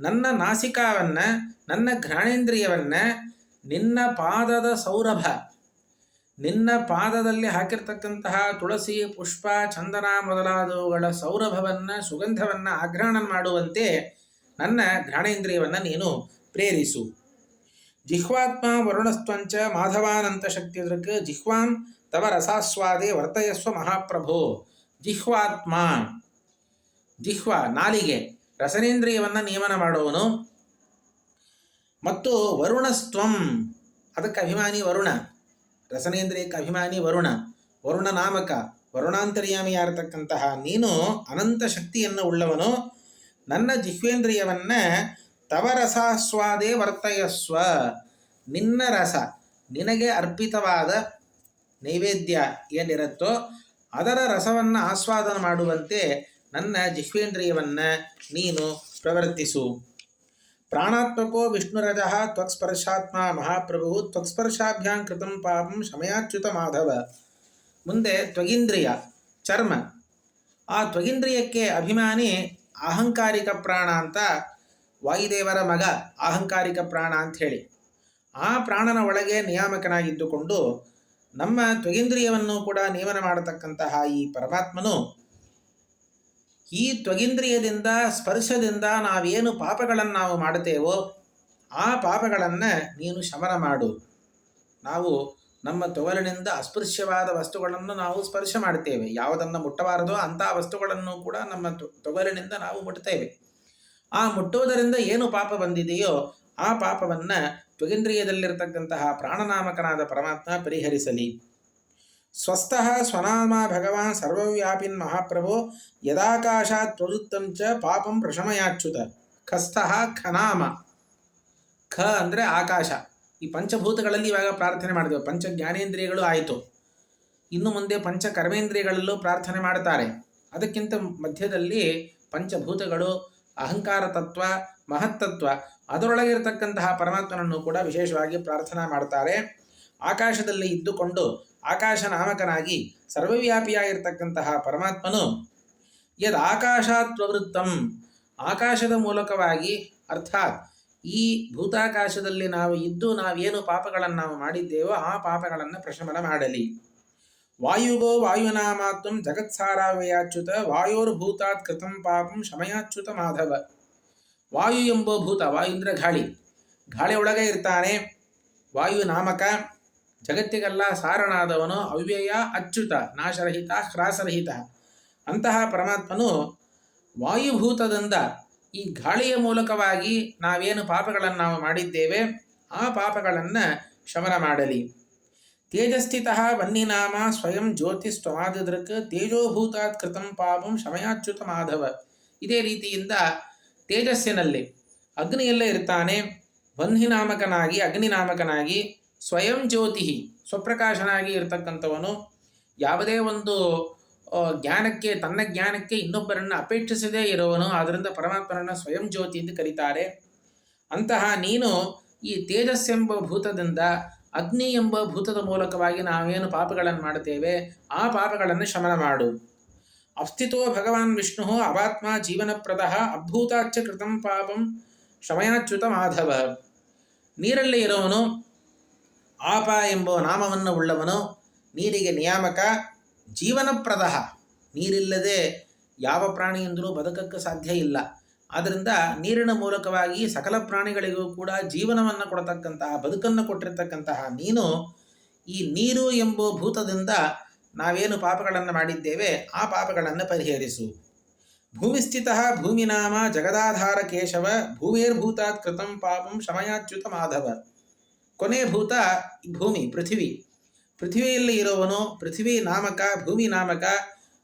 ನನ್ನ ನಾಸಿಕಾವನ್ನು, ನನ್ನ ಘ್ರಾಣೇಂದ್ರಿಯವನ್ನು ನಿನ್ನ ಪಾದದ ಸೌರಭ, ನಿನ್ನ ಪಾದದಲ್ಲಿ ಹಾಕಿರ್ತಕ್ಕಂತಹ ತುಳಸಿ, ಪುಷ್ಪ, ಚಂದನ ಮೊದಲಾದವುಗಳ ಸೌರಭವನ್ನು, ಸುಗಂಧವನ್ನು ಆಘ್ರಾಣ ಮಾಡುವಂತೆ ನನ್ನ ಘ್ರಾಣೇಂದ್ರಿಯವನ್ನು ನೀನು ಪ್ರೇರಿಸು. ಜಿಹ್ವಾತ್ಮ ವರುಣಸ್ತ್ವಂಚ ಮಾಧವಾನಂತ ಶಕ್ತಿದೃಕ್ ಜಿಹ್ವಾಂ ತವ ರಸಾಸ್ವಾದೇ ವರ್ತಯಸ್ವ ಮಹಾಪ್ರಭೋ. ಜಿಹ್ವಾತ್ಮ, ಜಿಹ್ವ ನಾಲಿಗೆ, ರಸನೇಂದ್ರಿಯವನ್ನು ನಿಯಮನ ಮಾಡುವನು. ಮತ್ತು ವರುಣಸ್ತ್ವಂ, ಅದಕ್ಕೆ ಅಭಿಮಾನಿ ವರುಣ, ರಸನೇಂದ್ರಿಯಕ್ಕೆ ಅಭಿಮಾನಿ ವರುಣ, ವರುಣ ನಾಮಕ ವರುಣಾಂತರ್ಯಾಮಿಯಾಗಿರ್ತಕ್ಕಂತಹ ನೀನು ಅನಂತ ಶಕ್ತಿಯನ್ನು ಉಳ್ಳವನು. ನನ್ನ ಜಿಹ್ವೇಂದ್ರಿಯವನ್ನು ತವ ರಸಾಸ್ವಾದೇ ವರ್ತಯಸ್ವ, ನಿನ್ನ ರಸ, ನಿನಗೆ ಅರ್ಪಿತವಾದ ನೈವೇದ್ಯ ಏನಿರುತ್ತೋ ಅದರ ರಸವನ್ನು ಆಸ್ವಾದನ ಮಾಡುವಂತೆ ನನ್ನ ಜಿಹ್ವೇಂದ್ರಿಯವನ್ನು ನೀನು ಪ್ರವರ್ತಿಸು. ಪ್ರಾಣಾತ್ಮಕೋ ವಿಷ್ಣುರಜ ತ್ವಕ್ಸ್ಪರ್ಶಾತ್ಮ ಮಹಾಪ್ರಭು ತ್ವಕ್ಸ್ಪರ್ಶಾಭ್ಯಾಂ ಕೃತಂ ಪಾಪಂ ಶಮಯಾಚ್ಯುತ ಮಾಧವ. ಮುಂದೆ ತ್ವಗಿಂದ್ರಿಯ, ಚರ್ಮ. ಆ ತ್ವಗಿಂದ್ರಿಯಕ್ಕೆ ಅಭಿಮಾನಿ ಅಹಂಕಾರಿಕ ಪ್ರಾಣ ಅಂತ, ವಾಯುದೇವರ ಮಗ ಅಹಂಕಾರಿಕ ಪ್ರಾಣ ಅಂಥೇಳಿ ಆ ಪ್ರಾಣನ ಒಳಗೆ ನಿಯಾಮಕನಾಗಿದ್ದುಕೊಂಡು ನಮ್ಮ ತ್ವಗಿಂದ್ರಿಯವನ್ನು ಕೂಡ ನಿಯಮನ ಮಾಡತಕ್ಕಂತಹ ಈ ಪರಮಾತ್ಮನು ಈ ತ್ವಗಿಂದ್ರಿಯದಿಂದ, ಸ್ಪರ್ಶದಿಂದ ನಾವೇನು ಪಾಪಗಳನ್ನು ನಾವು ಮಾಡುತ್ತೇವೋ ಆ ಪಾಪಗಳನ್ನು ನೀನು ಶಮನ ಮಾಡು. ನಾವು ನಮ್ಮ ತೊಗಲಿನಿಂದ ಅಸ್ಪೃಶ್ಯವಾದ ವಸ್ತುಗಳನ್ನು ನಾವು ಸ್ಪರ್ಶ ಮಾಡ್ತೇವೆ. ಯಾವುದನ್ನು ಮುಟ್ಟಬಾರದೋ ಅಂಥ ವಸ್ತುಗಳನ್ನು ಕೂಡ ನಮ್ಮ ತೊಗಲಿನಿಂದ ನಾವು ಮುಟ್ತೇವೆ. ಆ ಮುಟ್ಟುವುದರಿಂದ ಏನು ಪಾಪ ಬಂದಿದೆಯೋ ಆ ಪಾಪವನ್ನು ತ್ವಗಿಂದ್ರಿಯದಲ್ಲಿರ್ತಕ್ಕಂತಹ ಪ್ರಾಣನಾಮಕನಾದ ಪರಮಾತ್ಮ ಪರಿಹರಿಸಲಿ. ಸ್ವಸ್ಥಃ ಸ್ವನಾಮ ಭಗವಾನ್ ಸರ್ವವ್ಯಾಪಿನ್ ಮಹಾಪ್ರಭೋ ಯದಾಕಾಶಾತ್ ತ್ವರುತ್ತಂ ಚ ಪಾಪಂ ಪ್ರಶಮಯಾಚ್ಯುತ. ಖಸ್ಥಃ ಖನಾಮ, ಖ ಅಂದರೆ ಆಕಾಶ. ಈ ಪಂಚಭೂತಗಳಲ್ಲಿ ಇವಾಗ ಪ್ರಾರ್ಥನೆ ಮಾಡಿದೆವು. ಪಂಚ ಜ್ಞಾನೇಂದ್ರಿಯಗಳು ಆಯಿತು, ಇನ್ನು ಮುಂದೆ ಪಂಚ ಕರ್ಮೇಂದ್ರಿಯಗಳಲ್ಲೂ ಪ್ರಾರ್ಥನೆ ಮಾಡ್ತಾರೆ. ಅದಕ್ಕಿಂತ ಮಧ್ಯದಲ್ಲಿ ಪಂಚಭೂತಗಳು, ಅಹಂಕಾರ ತತ್ವ, ಮಹತ್ತತ್ವ, ಅದರೊಳಗಿರತಕ್ಕಂತಹ ಪರಮಾತ್ಮನನ್ನು ಕೂಡ ವಿಶೇಷವಾಗಿ ಪ್ರಾರ್ಥನಾ ಮಾಡ್ತಾರೆ. ಆಕಾಶದಲ್ಲಿ ಇದ್ದುಕೊಂಡು ಆಕಾಶ ನಾಮಕನಾಗಿ ಸರ್ವವ್ಯಾಪಿಯಾಗಿರ್ತಕ್ಕಂತಹ ಪರಮಾತ್ಮನು ಯದ್ ಆಕಾಶಾತ್ ಪ್ರವೃತ್ತಂ, ಆಕಾಶದ ಮೂಲಕವಾಗಿ, ಅರ್ಥಾತ್ ಈ ಭೂತಾಕಾಶದಲ್ಲಿ ನಾವು ಇದ್ದು ನಾವೇನು ಪಾಪಗಳನ್ನು ನಾವು ಮಾಡಿದ್ದೇವೋ ಆ ಪಾಪಗಳನ್ನು ಪ್ರಶಮನ ಮಾಡಲಿ. ವಾಯುಗೋ ವಾಯುನಾಮಾತ್ಮಂ ಜಗತ್ಸಾರಾವ್ಯಾಚ್ಯುತ ವಾಯೋರ್ಭೂತಾತ್ ಕೃತಂ ಪಾಪಂ ಶಮಯಾಚ್ಯುತ ಮಾಧವ. ವಾಯು ಎಂಬ ಭೂತ, ವಾಯು ಅಂದರೆ ಗಾಳಿ, ಗಾಳಿ ಒಳಗೆ ಇರ್ತಾನೆ. ವಾಯು ನಾಮಕ, ಜಗತ್ತಿಗೆಲ್ಲ ಸಾರನಾದವನು, ಅವ್ಯಯ, ಅಚ್ಯುತ, ನಾಶರಹಿತ, ಹ್ರಾಸರಹಿತ. ಅಂತಹ ಪರಮಾತ್ಮನು ವಾಯುಭೂತದಿಂದ ಈ ಗಾಳಿಯ ಮೂಲಕವಾಗಿ ನಾವೇನು ಪಾಪಗಳನ್ನು ನಾವು ಮಾಡಿದ್ದೇವೆ ಆ ಪಾಪಗಳನ್ನು ಶಮನ ಮಾಡಲಿ. ತೇಜಸ್ಥಿತಃ ವನ್ನಿನಾಮ ಸ್ವಯಂ ಜ್ಯೋತಿಸ್ತ್ವಮಾದಿದೃಕ್ ತೇಜೋಭೂತಾತ್ ಕೃತಂ ಪಾಪಂ ಶಮಯಾಚ್ಯುತ ಮಾಧವ. ಇದೇ ರೀತಿಯಿಂದ ತೇಜಸ್ಸಿನಲ್ಲಿ ಅಗ್ನಿಯಲ್ಲೇ ಇರ್ತಾನೆ. ವನ್ನಿನಾಮಕನಾಗಿ, ಅಗ್ನಿನಾಮಕನಾಗಿ, ಸ್ವಯಂ ಜ್ಯೋತಿ, ಸ್ವಪ್ರಕಾಶನಾಗಿ ಇರತಕ್ಕಂಥವನು. ಯಾವುದೇ ಒಂದು ಜ್ಞಾನಕ್ಕೆ, ತನ್ನ ಜ್ಞಾನಕ್ಕೆ ಇನ್ನೊಬ್ಬರನ್ನು ಅಪೇಕ್ಷಿಸದೇ ಇರುವವನು. ಆದ್ದರಿಂದ ಪರಮಾತ್ಮನನ್ನು ಸ್ವಯಂ ಜ್ಯೋತಿ ಎಂದು ಕರೀತಾರೆ. ಅಂತಹ ನೀನು ಈ ತೇಜಸ್ಸೆಂಬ ಭೂತದಿಂದ, ಅಗ್ನಿ ಎಂಬ ಭೂತದ ಮೂಲಕವಾಗಿ ನಾವೇನು ಪಾಪಗಳನ್ನು ಮಾಡುತ್ತೇವೆ ಆ ಪಾಪಗಳನ್ನು ಶಮನ ಮಾಡು. ಅಸ್ಥಿತೋ ಭಗವಾನ್ ವಿಷ್ಣು ಅವಾತ್ಮ ಜೀವನಪ್ರದಃ ಅಭೂತಾಚ್ಚ ಕೃತಂ ಪಾಪಂ ಶಮಯಾಚ್ಯುತ ಮಾಧವ. ನೀರಲ್ಲಿ ಇರೋವನು, ಆಪ ಎಂಬ ನಾಮವನ್ನು ಉಳ್ಳವನು, ನೀರಿಗೆ ನಿಯಾಮಕ, ಜೀವನಪ್ರದ. ನೀರಿಲ್ಲದೆ ಯಾವ ಪ್ರಾಣಿಯಿಂದಲೂ ಬದುಕಕ್ಕೆ ಸಾಧ್ಯ ಇಲ್ಲ. ಆದ್ದರಿಂದ ನೀರಿನ ಮೂಲಕವಾಗಿ ಸಕಲ ಪ್ರಾಣಿಗಳಿಗೂ ಕೂಡ ಜೀವನವನ್ನು ಕೊಡತಕ್ಕಂತಹ, ಬದುಕನ್ನು ಕೊಟ್ಟಿರ್ತಕ್ಕಂತಹ ನೀನು ಈ ನೀರು ಎಂಬ ಭೂತದಿಂದ ನಾವೇನು ಪಾಪಗಳನ್ನು ಮಾಡಿದ್ದೇವೆ ಆ ಪಾಪಗಳನ್ನು ಪರಿಹರಿಸು. ಭೂಮಿಸ್ಥಿತಃ ಭೂಮಿನಾಮ ಜಗದಾಧಾರ ಕೇಶವ ಭೂಮೇರ್ಭೂತಾತ್ ಕೃತಂ ಪಾಪಂ ಶಮಯಾಚ್ಯುತ ಮಾಧವ. ಕೊನೆ ಭೂತ ಭೂಮಿ, ಪೃಥ್ವಿ. ಪೃಥ್ವಿಯಲ್ಲಿ ಇರುವವನು, ಪೃಥ್ವಿ ನಾಮಕ, ಭೂಮಿ ನಾಮಕ,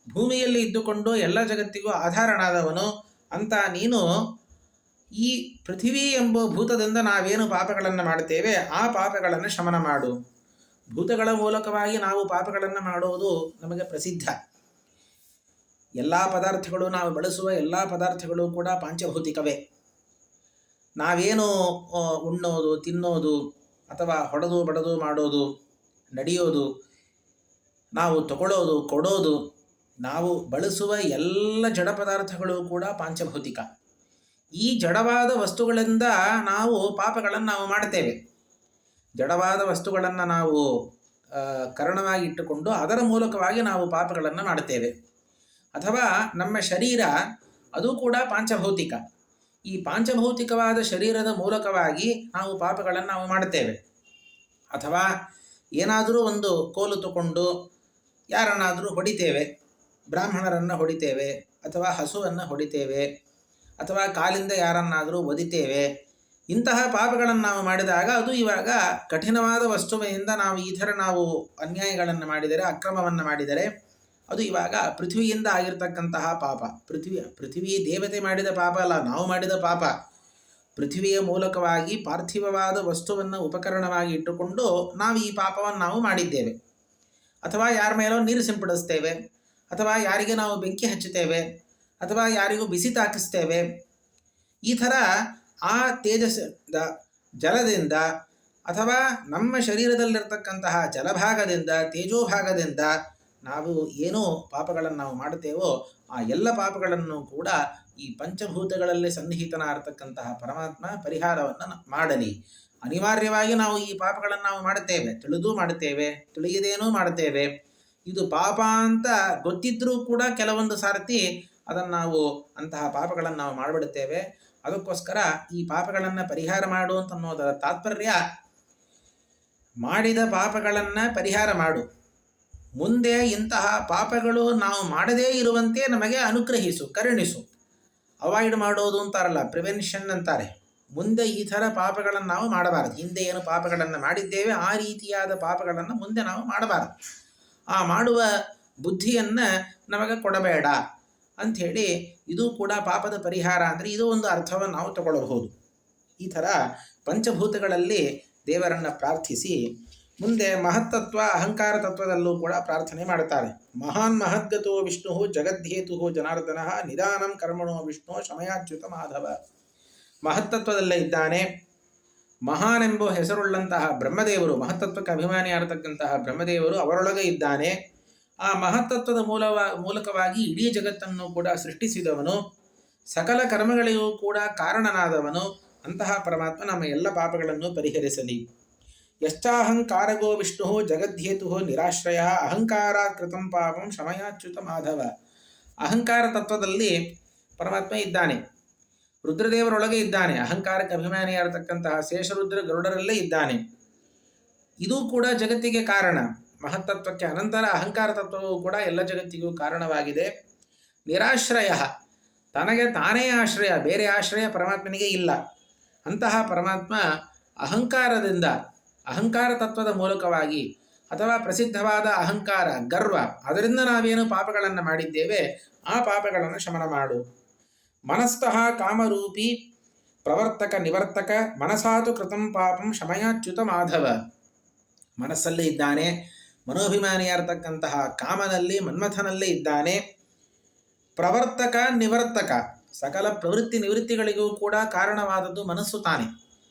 ಭೂಮಿಯಲ್ಲಿ ಇದ್ದುಕೊಂಡು ಎಲ್ಲ ಜಗತ್ತಿಗೂ ಆಧಾರನಾದವನು. ಅಂತ ನೀನು ಈ ಪೃಥ್ವಿ ಎಂಬ ಭೂತದಿಂದ ನಾವೇನು ಪಾಪಗಳನ್ನು ಮಾಡುತ್ತೇವೆ ಆ ಪಾಪಗಳನ್ನು ಶಮನ ಮಾಡು. ಭೂತಗಳ ಮೂಲಕವಾಗಿ ನಾವು ಪಾಪಗಳನ್ನು ಮಾಡೋದು ನಮಗೆ ಪ್ರಸಿದ್ಧ. ಎಲ್ಲ ಪದಾರ್ಥಗಳು, ನಾವು ಬಳಸುವ ಎಲ್ಲ ಪದಾರ್ಥಗಳು ಕೂಡ ಪಾಂಚಭೌತಿಕವೇ. ನಾವೇನು ಉಣ್ಣೋದು, ತಿನ್ನೋದು, ಅಥವಾ ಹೊಡೆದು ಬಡದು ಮಾಡೋದು, ನಡೆಯೋದು, ನಾವು ತಗೊಳ್ಳೋದು, ಕೊಡೋದು, ನಾವು ಬಳಸುವ ಎಲ್ಲ ಜಡ ಪದಾರ್ಥಗಳು ಕೂಡ ಪಾಂಚಭೌತಿಕ. ಈ ಜಡವಾದ ವಸ್ತುಗಳಿಂದ ನಾವು ಪಾಪಗಳನ್ನು ನಾವು ಮಾಡ್ತೇವೆ. ಜಡವಾದ ವಸ್ತುಗಳನ್ನು ನಾವು ಕಾರಣವಾಗಿ ಇಟ್ಟುಕೊಂಡು ಅದರ ಮೂಲಕವಾಗಿ ನಾವು ಪಾಪಗಳನ್ನು ಮಾಡುತ್ತೇವೆ. ಅಥವಾ ನಮ್ಮ ಶರೀರ ಅದು ಕೂಡ ಪಾಂಚಭೌತಿಕ. ಈ ಪಾಂಚಭೌತಿಕವಾದ ಶರೀರದ ಮೂಲಕವಾಗಿ ನಾವು ಪಾಪಗಳನ್ನು ನಾವು ಮಾಡುತ್ತೇವೆ. ಅಥವಾ ಏನಾದರೂ ಒಂದು ಕೋಲು ತಗೊಂಡು ಯಾರನ್ನಾದರೂ ಹೊಡಿತೇವೆ, ಬ್ರಾಹ್ಮಣರನ್ನು ಹೊಡಿತೇವೆ, ಅಥವಾ ಹಸುವನ್ನು ಹೊಡಿತೇವೆ, ಅಥವಾ ಕಾಲಿಂದ ಯಾರನ್ನಾದರೂ ಒದಿತೇವೆ. ಇಂತಹ ಪಾಪಗಳನ್ನು ನಾವು ಮಾಡಿದಾಗ ಅದು ಇವಾಗ ಕಠಿಣವಾದ ವಸ್ತುವಿನಿಂದ ನಾವು ಈ ಥರ ನಾವು ಅನ್ಯಾಯಗಳನ್ನು ಮಾಡಿದರೆ, ಅಕ್ರಮವನ್ನು ಮಾಡಿದರೆ ಅದು ಇವಾಗ ಪೃಥ್ವಿಯಿಂದ ಆಗಿರ್ತಕ್ಕಂತಹ ಪಾಪ. ಪೃಥ್ವಿ ದೇವತೆ ಮಾಡಿದ ಪಾಪ ಅಲ್ಲ, ನಾವು ಮಾಡಿದ ಪಾಪ. ಪೃಥ್ವಿಯ ಮೂಲಕವಾಗಿ ಪಾರ್ಥಿವವಾದ ವಸ್ತುವನ್ನು ಉಪಕರಣವಾಗಿ ಇಟ್ಟುಕೊಂಡು ನಾವು ಈ ಪಾಪವನ್ನು ನಾವು ಮಾಡಿದ್ದೇವೆ. ಅಥವಾ ಯಾರ ಮೇಲೋ ನೀರು ಸಿಂಪಡಿಸ್ತೇವೆ, ಅಥವಾ ಯಾರಿಗೆ ನಾವು ಬೆಂಕಿ ಹಚ್ಚುತ್ತೇವೆ, ಅಥವಾ ಯಾರಿಗೂ ಬಿಸಿ ತಾಕಿಸ್ತೇವೆ. ಈ ಥರ ಆ ತೇಜಸ್ಸಿಂದ, ಜಲದಿಂದ, ಅಥವಾ ನಮ್ಮ ಶರೀರದಲ್ಲಿರ್ತಕ್ಕಂತಹ ಜಲಭಾಗದಿಂದ, ತೇಜೋಭಾಗದಿಂದ ನಾವು ಏನೋ ಪಾಪಗಳನ್ನು ನಾವು ಮಾಡುತ್ತೇವೋ ಆ ಎಲ್ಲ ಪಾಪಗಳನ್ನು ಕೂಡ ಈ ಪಂಚಭೂತಗಳಲ್ಲಿ ಸನ್ನಿಹಿತನಾಗಿರ್ತಕ್ಕಂತಹ ಪರಮಾತ್ಮ ಪರಿಹಾರವನ್ನು ಮಾಡಲಿ. ಅನಿವಾರ್ಯವಾಗಿ ನಾವು ಈ ಪಾಪಗಳನ್ನು ನಾವು ಮಾಡುತ್ತೇವೆ, ತಿಳಿದು ಮಾಡುತ್ತೇವೆ, ತಿಳಿಯದೇನೂ ಮಾಡುತ್ತೇವೆ. ಇದು ಪಾಪ ಅಂತ ಗೊತ್ತಿದ್ದರೂ ಕೂಡ ಕೆಲವೊಂದು ಸಾರ್ತಿ ಅದನ್ನು ನಾವು ಅಂತಹ ಪಾಪಗಳನ್ನು ನಾವು ಮಾಡಿಬಿಡುತ್ತೇವೆ. ಅದಕ್ಕೋಸ್ಕರ ಈ ಪಾಪಗಳನ್ನು ಪರಿಹಾರ ಮಾಡು ಅಂತ ಅನ್ನೋದರ ತಾತ್ಪರ್ಯ, ಮಾಡಿದ ಪಾಪಗಳನ್ನು ಪರಿಹಾರ ಮಾಡು, ಮುಂದೆ ಇಂತಹ ಪಾಪಗಳು ನಾವು ಮಾಡದೇ ಇರುವಂತೆ ನಮಗೆ ಅನುಗ್ರಹಿಸು, ಕರುಣಿಸು. ಅವಾಯ್ಡ್ ಮಾಡೋದು ಅಂತಾರಲ್ಲ, ಪ್ರಿವೆನ್ಷನ್ ಅಂತಾರೆ. ಮುಂದೆ ಈ ಥರ ಪಾಪಗಳನ್ನು ನಾವು ಮಾಡಬಾರದು. ಹಿಂದೆ ಏನು ಪಾಪಗಳನ್ನು ಮಾಡಿದ್ದೇವೆ ಆ ರೀತಿಯಾದ ಪಾಪಗಳನ್ನು ಮುಂದೆ ನಾವು ಮಾಡಬಾರದು. ಆ ಮಾಡುವ ಬುದ್ಧಿಯನ್ನು ನಮಗೆ ಕೊಡಬೇಡ ಅಂಥೇಳಿ ಇದು ಕೂಡ ಪಾಪದ ಪರಿಹಾರ ಅಂದರೆ ಇದು ಒಂದು ಅರ್ಥವನ್ನು ನಾವು ತಗೊಳ್ಳಬಹುದು. ಈ ಥರ ಪಂಚಭೂತಗಳಲ್ಲಿ ದೇವರನ್ನು ಪ್ರಾರ್ಥಿಸಿ ಮುಂದೆ ಮಹತ್ತತ್ವ ಅಹಂಕಾರ ತತ್ವದಲ್ಲೂ ಕೂಡ ಪ್ರಾರ್ಥನೆ ಮಾಡುತ್ತಾರೆ. ಮಹಾನ್ ಮಹದ್ಗತೋ ವಿಷ್ಣು ಜಗದ್ಧೇತು ಜನಾರ್ದನ ನಿಧಾನಂ ಕರ್ಮಣೋ ವಿಷ್ಣು ಶಮಯಾಚ್ಯುತ ಮಾಧವ. ಮಹತ್ತತ್ವದಲ್ಲೇ ಇದ್ದಾನೆ. ಮಹಾನ್ ಎಂಬ ಹೆಸರುಳ್ಳಂತಹ ಬ್ರಹ್ಮದೇವರು, ಮಹತ್ತತ್ವಕ್ಕೆ ಅಭಿಮಾನಿಯಾಗಿರ್ತಕ್ಕಂತಹ ಬ್ರಹ್ಮದೇವರು ಅವರೊಳಗೆ ಇದ್ದಾನೆ. ಆ ಮಹತ್ತತ್ವದ ಮೂಲಕವಾಗಿ ಇಡೀ ಜಗತ್ತನ್ನು ಕೂಡ ಸೃಷ್ಟಿಸಿದವನು, ಸಕಲ ಕರ್ಮಗಳಿಗೂ ಕೂಡ ಕಾರಣನಾದವನು. ಅಂತಹ ಪರಮಾತ್ಮ ನಮ್ಮ ಎಲ್ಲ ಪಾಪಗಳನ್ನು ಪರಿಹರಿಸಲಿ. ಯಶ್ಚಾಹಂಕಾರಗೋ ವಿಷ್ಣು ಜಗದ್ಧೇತು ನಿರಾಶ್ರಯ ಅಹಂಕಾರಾತ್ ಕೃತಂ ಪಾಪಂ ಶಮಯಾಚ್ಯುತ ಮಾಧವ. ಅಹಂಕಾರ ತತ್ವದಲ್ಲಿ ಪರಮಾತ್ಮ ಇದ್ದಾನೆ, ರುದ್ರದೇವರೊಳಗೆ ಇದ್ದಾನೆ. ಅಹಂಕಾರಕ್ಕೆ ಅಭಿಮಾನಿಯಾಗಿರ್ತಕ್ಕಂತಹ ಶೇಷರುದ್ರ ಗರುಡರಲ್ಲೇ ಇದ್ದಾನೆ. ಇದು ಕೂಡ ಜಗತ್ತಿಗೆ ಕಾರಣ. ಮಹತ್ತತ್ವಕ್ಕೆ ಅನಂತರ ಅಹಂಕಾರ ತತ್ವವು ಕೂಡ ಎಲ್ಲ ಜಗತ್ತಿಗೂ ಕಾರಣವಾಗಿದೆ. ನಿರಾಶ್ರಯ, ತನಗೆ ತಾನೇ ಆಶ್ರಯ, ಬೇರೆ ಆಶ್ರಯ ಪರಮಾತ್ಮನಿಗೆ ಇಲ್ಲ. ಅಂತಹ ಪರಮಾತ್ಮ ಅಹಂಕಾರದಿಂದ, ಅಹಂಕಾರ ತತ್ವದ ಮೂಲಕವಾಗಿ, ಅಥವಾ ಪ್ರಸಿದ್ಧವಾದ ಅಹಂಕಾರ, ಗರ್ವ, ಅದರಿಂದ ನಾವೇನು ಪಾಪಗಳನ್ನು ಮಾಡಿದ್ದೇವೆ ಆ ಪಾಪಗಳನ್ನು ಶಮನ ಮಾಡು. ಮನಸ್ತಃ ಕಾಮರೂಪಿ ಪ್ರವರ್ತಕ ನಿವರ್ತಕ ಮನಸಾತು ಕೃತಂ ಪಾಪಂ ಶಮಯಾಚ್ಯುತ ಮಾಧವ. ಮನಸ್ಸಲ್ಲೇ ಇದ್ದಾನೆ, ಮನೋಭಿಮಾನಿಯಾಗಿರ್ತಕ್ಕಂತಹ ಕಾಮನಲ್ಲಿ, ಮನ್ಮಥನಲ್ಲೇ ಇದ್ದಾನೆ. ಪ್ರವರ್ತಕ ನಿವರ್ತಕ, ಸಕಲ ಪ್ರವೃತ್ತಿ ನಿವೃತ್ತಿಗಳಿಗೂ ಕೂಡ ಕಾರಣವಾದದ್ದು ಮನಸ್ಸು ತಾನೆ.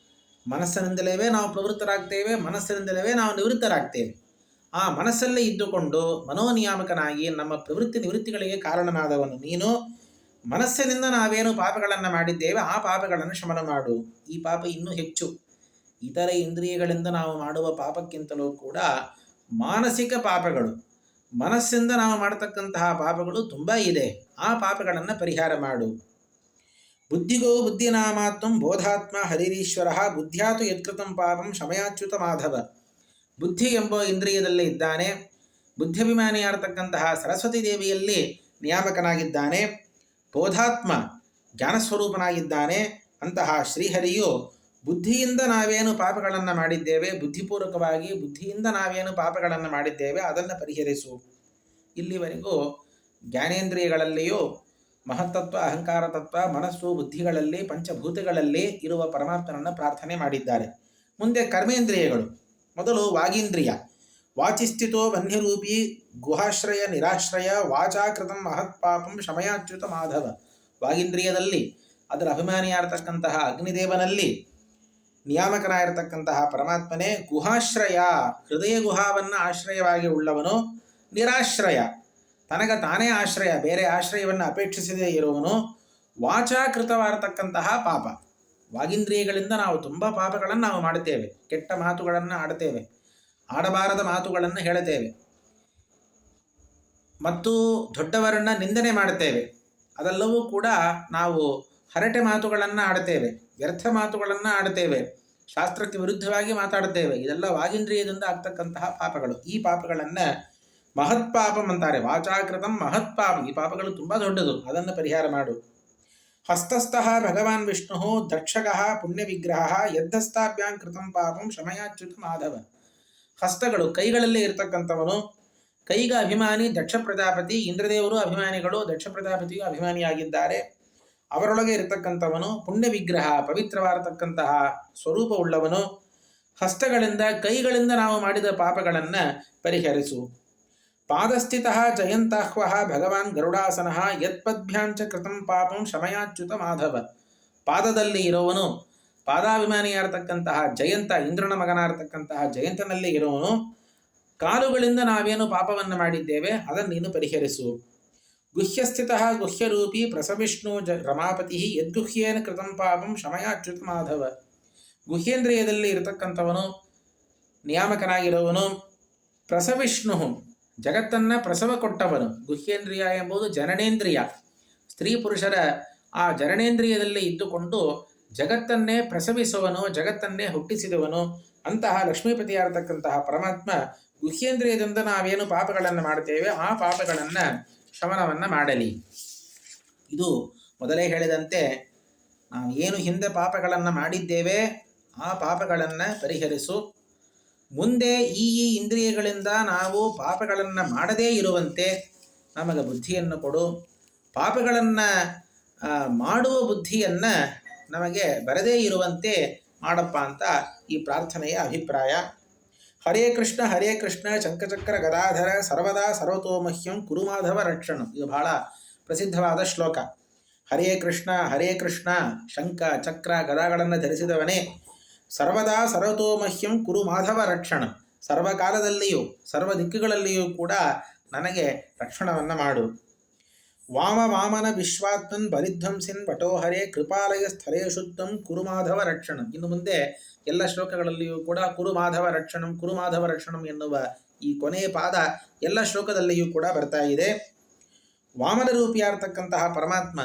ಮನಸ್ಸಿನಿಂದಲೇ ನಾವು ಪ್ರವೃತ್ತರಾಗ್ತೇವೆ, ಮನಸ್ಸಿನಿಂದಲೇ ನಾವು ನಿವೃತ್ತರಾಗ್ತೇವೆ. ಆ ಮನಸ್ಸಲ್ಲೇ ಇದ್ದುಕೊಂಡು ಮನೋನಿಯಾಮಕನಾಗಿ ನಮ್ಮ ಪ್ರವೃತ್ತಿ ನಿವೃತ್ತಿಗಳಿಗೆ ಕಾರಣನಾದವನು ನೀನು. ಮನಸ್ಸಿನಿಂದ ನಾವೇನು ಪಾಪಗಳನ್ನು ಮಾಡಿದ್ದೇವೆ ಆ ಪಾಪಗಳನ್ನು ಶಮನ ಮಾಡು. ಈ ಪಾಪ ಇನ್ನೂ ಹೆಚ್ಚು. ಇತರ ಇಂದ್ರಿಯಗಳಿಂದ ನಾವು ಮಾಡುವ ಪಾಪಕ್ಕಿಂತಲೂ ಕೂಡ ಮಾನಸಿಕ ಪಾಪಗಳು, ಮನಸ್ಸಿಂದ ನಾವು ಮಾಡತಕ್ಕಂತಹ ಪಾಪಗಳು ತುಂಬ ಇದೆ. ಆ ಪಾಪಗಳನ್ನು ಪರಿಹಾರ ಮಾಡು. ಬುದ್ಧಿಗೋ ಬುದ್ಧಿನಾಮಾತ್ಮಂ ಬೋಧಾತ್ಮ ಹರಿರೀಶ್ವರ ಬುದ್ಧ್ಯಾತು ಯತ್ಕೃತಂ ಪಾಪಂ ಶಮಯಾಚ್ಯುತ ಮಾಧವ. ಬುದ್ಧಿ ಎಂಬ ಇಂದ್ರಿಯದಲ್ಲೇ ಇದ್ದಾನೆ. ಬುದ್ಧಿಭಿಮಾನಿಯಾಗಿರ್ತಕ್ಕಂತಹ ಸರಸ್ವತಿ ದೇವಿಯಲ್ಲಿ ನಿಯಾಮಕನಾಗಿದ್ದಾನೆ. ಬೋಧಾತ್ಮ ಜ್ಞಾನಸ್ವರೂಪನಾಗಿದ್ದಾನೆ. ಅಂತಹ ಶ್ರೀಹರಿಯು ಬುದ್ಧಿಯಿಂದ ನಾವೇನು ಪಾಪಗಳನ್ನು ಮಾಡಿದ್ದೇವೆ, ಬುದ್ಧಿಪೂರ್ವಕವಾಗಿ ಬುದ್ಧಿಯಿಂದ ನಾವೇನು ಪಾಪಗಳನ್ನು ಮಾಡಿದ್ದೇವೆ ಅದನ್ನು ಪರಿಹರಿಸು. ಇಲ್ಲಿವರೆಗೂ ಜ್ಞಾನೇಂದ್ರಿಯಗಳಲ್ಲಿಯೂ ಮಹತ್ತತ್ವ, ಅಹಂಕಾರ ತತ್ವ, ಮನಸ್ಸು, ಬುದ್ಧಿಗಳಲ್ಲಿ, ಪಂಚಭೂತಗಳಲ್ಲಿ ಇರುವ ಪರಮಾತ್ಮನನ್ನು ಪ್ರಾರ್ಥನೆ ಮಾಡಿದ್ದಾರೆ. ಮುಂದೆ ಕರ್ಮೇಂದ್ರಿಯಗಳು. ಮೊದಲು ವಾಗೀಂದ್ರಿಯ. ವಾಚಿಸ್ಥಿತೋ ವನ್ಯರೂಪಿ ಗುಹಾಶ್ರಯ ನಿರಾಶ್ರಯ ವಾಚಾಕೃತಂ ಮಹತ್ಪಾಪಂ ಶಮಯಾಚ್ಯುತ ಮಾಧವ. ವಾಗೀಂದ್ರಿಯದಲ್ಲಿ ಅದರ ಅಭಿಮಾನಿಯಾಗಿರ್ತಕ್ಕಂತಹ ಅಗ್ನಿದೇವನಲ್ಲಿ ನಿಯಾಮಕನಾಗಿರ್ತಕ್ಕಂತಹ ಪರಮಾತ್ಮನೇ. ಗುಹಾಶ್ರಯ, ಹೃದಯ ಗುಹಾವನ್ನು ಆಶ್ರಯವಾಗಿ ಉಳ್ಳವನು. ನಿರಾಶ್ರಯ, ತನಗ ತಾನೇ ಆಶ್ರಯ, ಬೇರೆ ಆಶ್ರಯವನ್ನು ಅಪೇಕ್ಷಿಸದೇ ಇರುವನು. ವಾಚಾಕೃತವಾಗಿರ್ತಕ್ಕಂತಹ ಪಾಪ. ವಾಗೀಂದ್ರಿಯಗಳಿಂದ ನಾವು ತುಂಬ ಪಾಪಗಳನ್ನು ನಾವು ಮಾಡುತ್ತೇವೆ. ಕೆಟ್ಟ ಮಾತುಗಳನ್ನು ಆಡುತ್ತೇವೆ, ಆಡಬಾರದ ಮಾತುಗಳನ್ನು ಹೇಳುತ್ತೇವೆ, ಮತ್ತು ದೊಡ್ಡವರನ್ನು ನಿಂದನೆ ಮಾಡುತ್ತೇವೆ. ಅದೆಲ್ಲವೂ ಕೂಡ ನಾವು ಹರಟೆ ಮಾತುಗಳನ್ನು ಆಡುತ್ತೇವೆ, ವ್ಯರ್ಥ ಮಾತುಗಳನ್ನು ಆಡುತ್ತೇವೆ, ಶಾಸ್ತ್ರಕ್ಕೆ ವಿರುದ್ಧವಾಗಿ ಮಾತಾಡುತ್ತೇವೆ. ಇದೆಲ್ಲ ವಾಗೀಂದ್ರಿಯದಿಂದ ಆಗ್ತಕ್ಕಂತಹ ಪಾಪಗಳು. ಈ ಪಾಪಗಳನ್ನು ಮಹತ್ಪಾಪಂ ಅಂತಾರೆ. ವಾಚಾಕೃತಂ ಮಹತ್ಪಾಪ. ಈ ಪಾಪಗಳು ತುಂಬ ದೊಡ್ಡದು, ಅದನ್ನು ಪರಿಹಾರ ಮಾಡು. ಹಸ್ತಸ್ಥಃ ಭಗವಾನ್ ವಿಷ್ಣು ದಕ್ಷಕಃ ಪುಣ್ಯವಿಗ್ರಹ ಯದ್ಧಸ್ತಾಭ್ಯಾಂ ಕೃತಂ ಪಾಪಂ ಶಮಯಾಚ್ಯುತ ಮಾಧವ. ಹಸ್ತಗಳು, ಕೈಗಳಲ್ಲೇ ಇರತಕ್ಕಂಥವನು. ಕೈಗ ಅಭಿಮಾನಿ ದಕ್ಷ ಪ್ರಜಾಪತಿ. ಇಂದ್ರದೇವರು ಅಭಿಮಾನಿಗಳು, ದಕ್ಷ ಪ್ರಜಾಪತಿಯು ಅಭಿಮಾನಿಯಾಗಿದ್ದಾರೆ. ಅವರೊಳಗೆ ಇರತಕ್ಕಂಥವನು ಪುಣ್ಯ ವಿಗ್ರಹ, ಪವಿತ್ರವಾಗಿರತಕ್ಕಂತಹ ಸ್ವರೂಪವುಳ್ಳವನು. ಹಸ್ತಗಳಿಂದ, ಕೈಗಳಿಂದ ನಾವು ಮಾಡಿದ ಪಾಪಗಳನ್ನು ಪರಿಹರಿಸು. ಪಾದಸ್ಥಿತಃ ಜಯಂತಾಹ್ವ ಭಗವಾನ್ ಗರುಡಾಸನಃ ಯತ್ಪದ್ಭ್ಯಾಂಚ ಕೃತಂ ಪಾಪಂ ಶಮಯಾಚ್ಯುತ ಮಾಧವ. ಪಾದದಲ್ಲಿ ಇರುವವನು, ಪಾದಾಭಿಮಾನಿಯಾರತಕ್ಕಂತಹ ಜಯಂತ, ಇಂದ್ರನ ಮಗನಾರತಕ್ಕಂತಹ ಜಯಂತನಲ್ಲಿ ಇರುವವನು. ಕಾಲುಗಳಿಂದ ನಾವೇನು ಪಾಪವನ್ನು ಮಾಡಿದ್ದೇವೆ ಅದನ್ನು ನೀನು ಪರಿಹರಿಸು. ಗುಹ್ಯಸ್ಥಿತಃ ಗುಹ್ಯರೂಪಿ ಪ್ರಸವಿಷ್ಣು ರಮಾಪತಿ ಯದ್ಗುಹ್ಯೇನ ಕೃತಂ ಪಾಪಂ ಶಮಯಾಚ್ಯುತ ಮಾಧವ. ಗುಹ್ಯೇಂದ್ರಿಯದಲ್ಲಿ ಇರತಕ್ಕಂಥವನು, ನಿಯಾಮಕನಾಗಿರುವವನು. ಪ್ರಸವಿಷ್ಣು, ಜಗತ್ತನ್ನು ಪ್ರಸವ ಕೊಟ್ಟವನು. ಗುಹ್ಯೇಂದ್ರಿಯ ಎಂಬುದು ಜನನೇಂದ್ರಿಯ. ಸ್ತ್ರೀ ಪುರುಷರ ಆ ಜನನೇಂದ್ರಿಯದಲ್ಲಿ ಇದ್ದುಕೊಂಡು ಜಗತ್ತನ್ನೇ ಪ್ರಸವಿಸುವನು, ಜಗತ್ತನ್ನೇ ಹುಟ್ಟಿಸಿದವನು. ಅಂತಹ ಲಕ್ಷ್ಮೀಪತಿಯಾರತಕ್ಕಂತಹ ಪರಮಾತ್ಮ ಗುಹ್ಯೇಂದ್ರಿಯದಿಂದ ನಾವೇನು ಪಾಪಗಳನ್ನು ಮಾಡ್ತೇವೆ ಆ ಪಾಪಗಳನ್ನು ಶಮನವನ್ನು ಮಾಡಲಿ. ಇದು ಮೊದಲೇ ಹೇಳಿದಂತೆ ನಾವು ಏನು ಹಿಂದೆ ಪಾಪಗಳನ್ನು ಮಾಡಿದ್ದೇವೆ ಆ ಪಾಪಗಳನ್ನು ಪರಿಹರಿಸು. ಮುಂದೆ ಈ ಇಂದ್ರಿಯಗಳಿಂದ ನಾವು ಪಾಪಗಳನ್ನು ಮಾಡದೇ ಇರುವಂತೆ ನಮಗೆ ಬುದ್ಧಿಯನ್ನು ಕೊಡು. ಪಾಪಗಳನ್ನು ಮಾಡುವ ಬುದ್ಧಿಯನ್ನು ನಮಗೆ ಬರದೇ ಇರುವಂತೆ ಮಾಡಪ್ಪ ಅಂತ ಈ ಪ್ರಾರ್ಥನೆಯ ಅಭಿಪ್ರಾಯ. ಹರೇ ಕೃಷ್ಣ ಶಂಖಚಕ್ರ ಗದಾಧರ ಸರ್ವದಾ ಸರ್ವತೋಮಹ್ಯಂ ಕುರುಮಾಧವ ರಕ್ಷಣಂ. ಇದು ಬಹಳ ಪ್ರಸಿದ್ಧವಾದ ಶ್ಲೋಕ. ಹರೇ ಕೃಷ್ಣ ಶಂಖ ಚಕ್ರ ಗದಾಗಳನ್ನು ಧರಿಸಿದವನೇ, ಸರ್ವದಾ ಸರ್ವತೋಮಹ್ಯಂ ಕುರುಮಾಧವ ರಕ್ಷಣಂ. ಸರ್ವಕಾಲದಲ್ಲಿಯೂ ಸರ್ವ ದಿಕ್ಕುಗಳಲ್ಲಿಯೂ ಕೂಡ ನನಗೆ ರಕ್ಷಣವನ್ನು ಮಾಡು. ವಾಮನ ವಿಶ್ವಾತ್ಮನ್ ಬಲಿಧ್ವಂಸಿನ್ ಪಟೋಹರೇ ಕೃಪಾಲಯ ಸ್ಥಳೇ ಶುದ್ಧಂ ಕುರುಮಾಧವ ರಕ್ಷಣಂ. ಇನ್ನು ಮುಂದೆ ಎಲ್ಲ ಶ್ಲೋಕಗಳಲ್ಲಿಯೂ ಕೂಡ ಕುರುಮಾಧವ ರಕ್ಷಣಂ ಎನ್ನುವ ಈ ಕೊನೆಯ ಪಾದ ಎಲ್ಲ ಶ್ಲೋಕದಲ್ಲಿಯೂ ಕೂಡ ಬರ್ತಾ ಇದೆ. ವಾಮನ ರೂಪಿಯಾರ್ತಕ್ಕಂತಹ ಪರಮಾತ್ಮ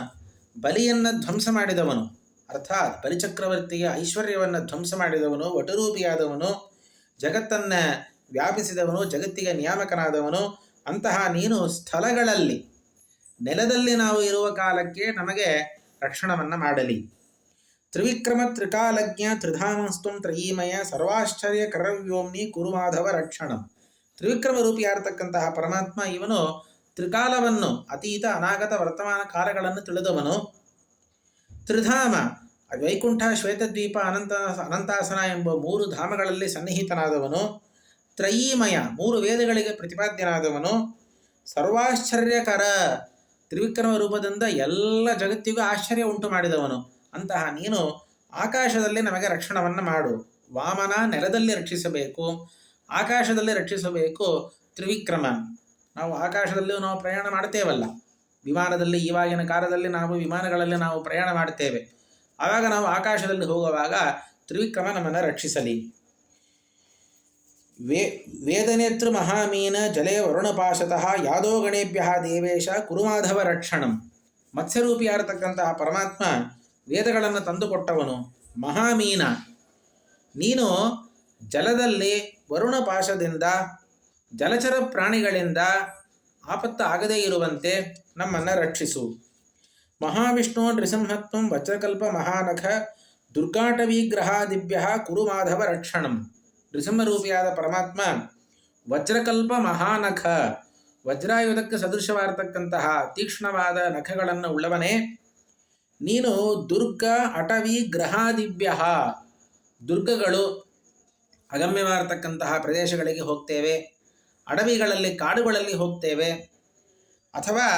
ಬಲಿಯನ್ನು ಧ್ವಂಸ ಮಾಡಿದವನು, ಅರ್ಥಾತ್ ಬಲಿಚಕ್ರವರ್ತಿಯ ಐಶ್ವರ್ಯವನ್ನು ಧ್ವಂಸ ಮಾಡಿದವನು, ವಟುರೂಪಿಯಾದವನು, ಜಗತ್ತನ್ನು ವ್ಯಾಪಿಸಿದವನು, ಜಗತ್ತಿಗೆ ನಿಯಾಮಕನಾದವನು. ಅಂತಹ ನೀನು ಸ್ಥಳಗಳಲ್ಲಿ, ನೆಲದಲ್ಲಿ ನಾವು ಇರುವ ಕಾಲಕ್ಕೆ ನಮಗೆ ರಕ್ಷಣವನ್ನು ಮಾಡಲಿ. ತ್ರಿವಿಕ್ರಮ ತ್ರಿಕಾಲಜ್ಞ ತ್ರಿಧಾಮಸ್ತುಂ ತ್ರಯೀಮಯ ಸರ್ವಾಶ್ಚರ್ಯ ಕರವ್ಯೋಮ್ನಿ ಕುರುಮಾಧವ ರಕ್ಷಣಂ. ತ್ರಿವಿಕ್ರಮ ರೂಪಿಯಾರತಕ್ಕಂತಹ ಪರಮಾತ್ಮ ಇವನು ತ್ರಿಕಾಲವನ್ನು, ಅತೀತ ಅನಾಗತ ವರ್ತಮಾನ ಕಾಲಗಳನ್ನು ತಿಳಿದವನು. ತ್ರಿಧಾಮ, ವೈಕುಂಠ, ಶ್ವೇತದ್ವೀಪ, ಅನಂತಾಸನ ಎಂಬ 3 ಧಾಮಗಳಲ್ಲಿ ಸನ್ನಿಹಿತನಾದವನು. ತ್ರಯೀಮಯ, 3 ವೇದಗಳಿಗೆ ಪ್ರತಿಪಾದ್ಯನಾದವನು. ಸರ್ವಾಶ್ಚರ್ಯಕರ, ತ್ರಿವಿಕ್ರಮ ರೂಪದಿಂದ ಎಲ್ಲ ಜಗತ್ತಿಗೂ ಆಶ್ಚರ್ಯ ಉಂಟು ಮಾಡಿದವನು. ಅಂತಹ ನೀನು ಆಕಾಶದಲ್ಲಿ ನಮಗೆ ರಕ್ಷಣವನ್ನು ಮಾಡು. ವಾಮನ ನೆಲದಲ್ಲಿ ರಕ್ಷಿಸಬೇಕು, ಆಕಾಶದಲ್ಲಿ ರಕ್ಷಿಸಬೇಕು. ತ್ರಿವಿಕ್ರಮ, ನಾವು ಆಕಾಶದಲ್ಲಿಯೂ ನಾವು ಪ್ರಯಾಣ ಮಾಡ್ತೇವಲ್ಲ, ವಿಮಾನದಲ್ಲಿ, ಇವಾಗಿನ ಕಾಲದಲ್ಲಿ ನಾವು ವಿಮಾನಗಳಲ್ಲಿ ನಾವು ಪ್ರಯಾಣ ಮಾಡ್ತೇವೆ. ಆವಾಗ ನಾವು ಆಕಾಶದಲ್ಲಿ ಹೋಗುವಾಗ ತ್ರಿವಿಕ್ರಮ ನಮ್ಮನ್ನು ರಕ್ಷಿಸಲಿ. ವೇದನೇತೃ ಮಹಾಮೀನ ಜಲೇ ವರುಣಪಾಶತಃ ಯಾದೋ ಗಣೇಭ್ಯ ದೇವೇಶ ಕುರುಮಾಧವ ರಕ್ಷಣಂ. ಮತ್ಸ್ಯರೂಪಿಯಾರತಕ್ಕಂತಹ ಪರಮಾತ್ಮ ವೇದಗಳನ್ನು ತಂದುಕೊಟ್ಟವನು. ಮಹಾಮೀನ, ನೀನು ಜಲದಲ್ಲಿ ವರುಣಪಾಶದಿಂದ, ಜಲಚರ ಪ್ರಾಣಿಗಳಿಂದ ಆಪತ್ತು ಆಗದೇ ಇರುವಂತೆ ನಮ್ಮನ್ನು ರಕ್ಷಿಸು. ಮಹಾವಿಷ್ಣು ನೃಸಿಂಹತ್ವಂ ವಜ್ರಕಲ್ಪ ಮಹಾನಖ ದುರ್ಗಾಟವಿಗ್ರಹಾದಿಭ್ಯ ಕುರುಮಾಧವ ರಕ್ಷಣಂ. ನೃಸಿಂಹರೂಪಿಯಾದ ಪರಮಾತ್ಮ ವಜ್ರಕಲ್ಪ ಮಹಾನಖ, ವಜ್ರಾಯುಧಕ್ಕೆ ಸದೃಶವಾಗಿರತಕ್ಕಂತಹ ತೀಕ್ಷ್ಣವಾದ ನಖಗಳನ್ನು ಉಳ್ಳವನೇ. ನೀನು ದುರ್ಗ ಅಟವಿ ಗ್ರಹಾದಿಭ್ಯ, ದುರ್ಗಗಳು, ಅಗಮ್ಯವಾಗಿರತಕ್ಕಂತಹ ಪ್ರದೇಶಗಳಿಗೆ ಹೋಗ್ತೇವೆ, ಅಡವಿಗಳಲ್ಲಿ ಕಾಡುಗಳಲ್ಲಿ ಹೋಗ್ತೇವೆ, ಅಥವಾ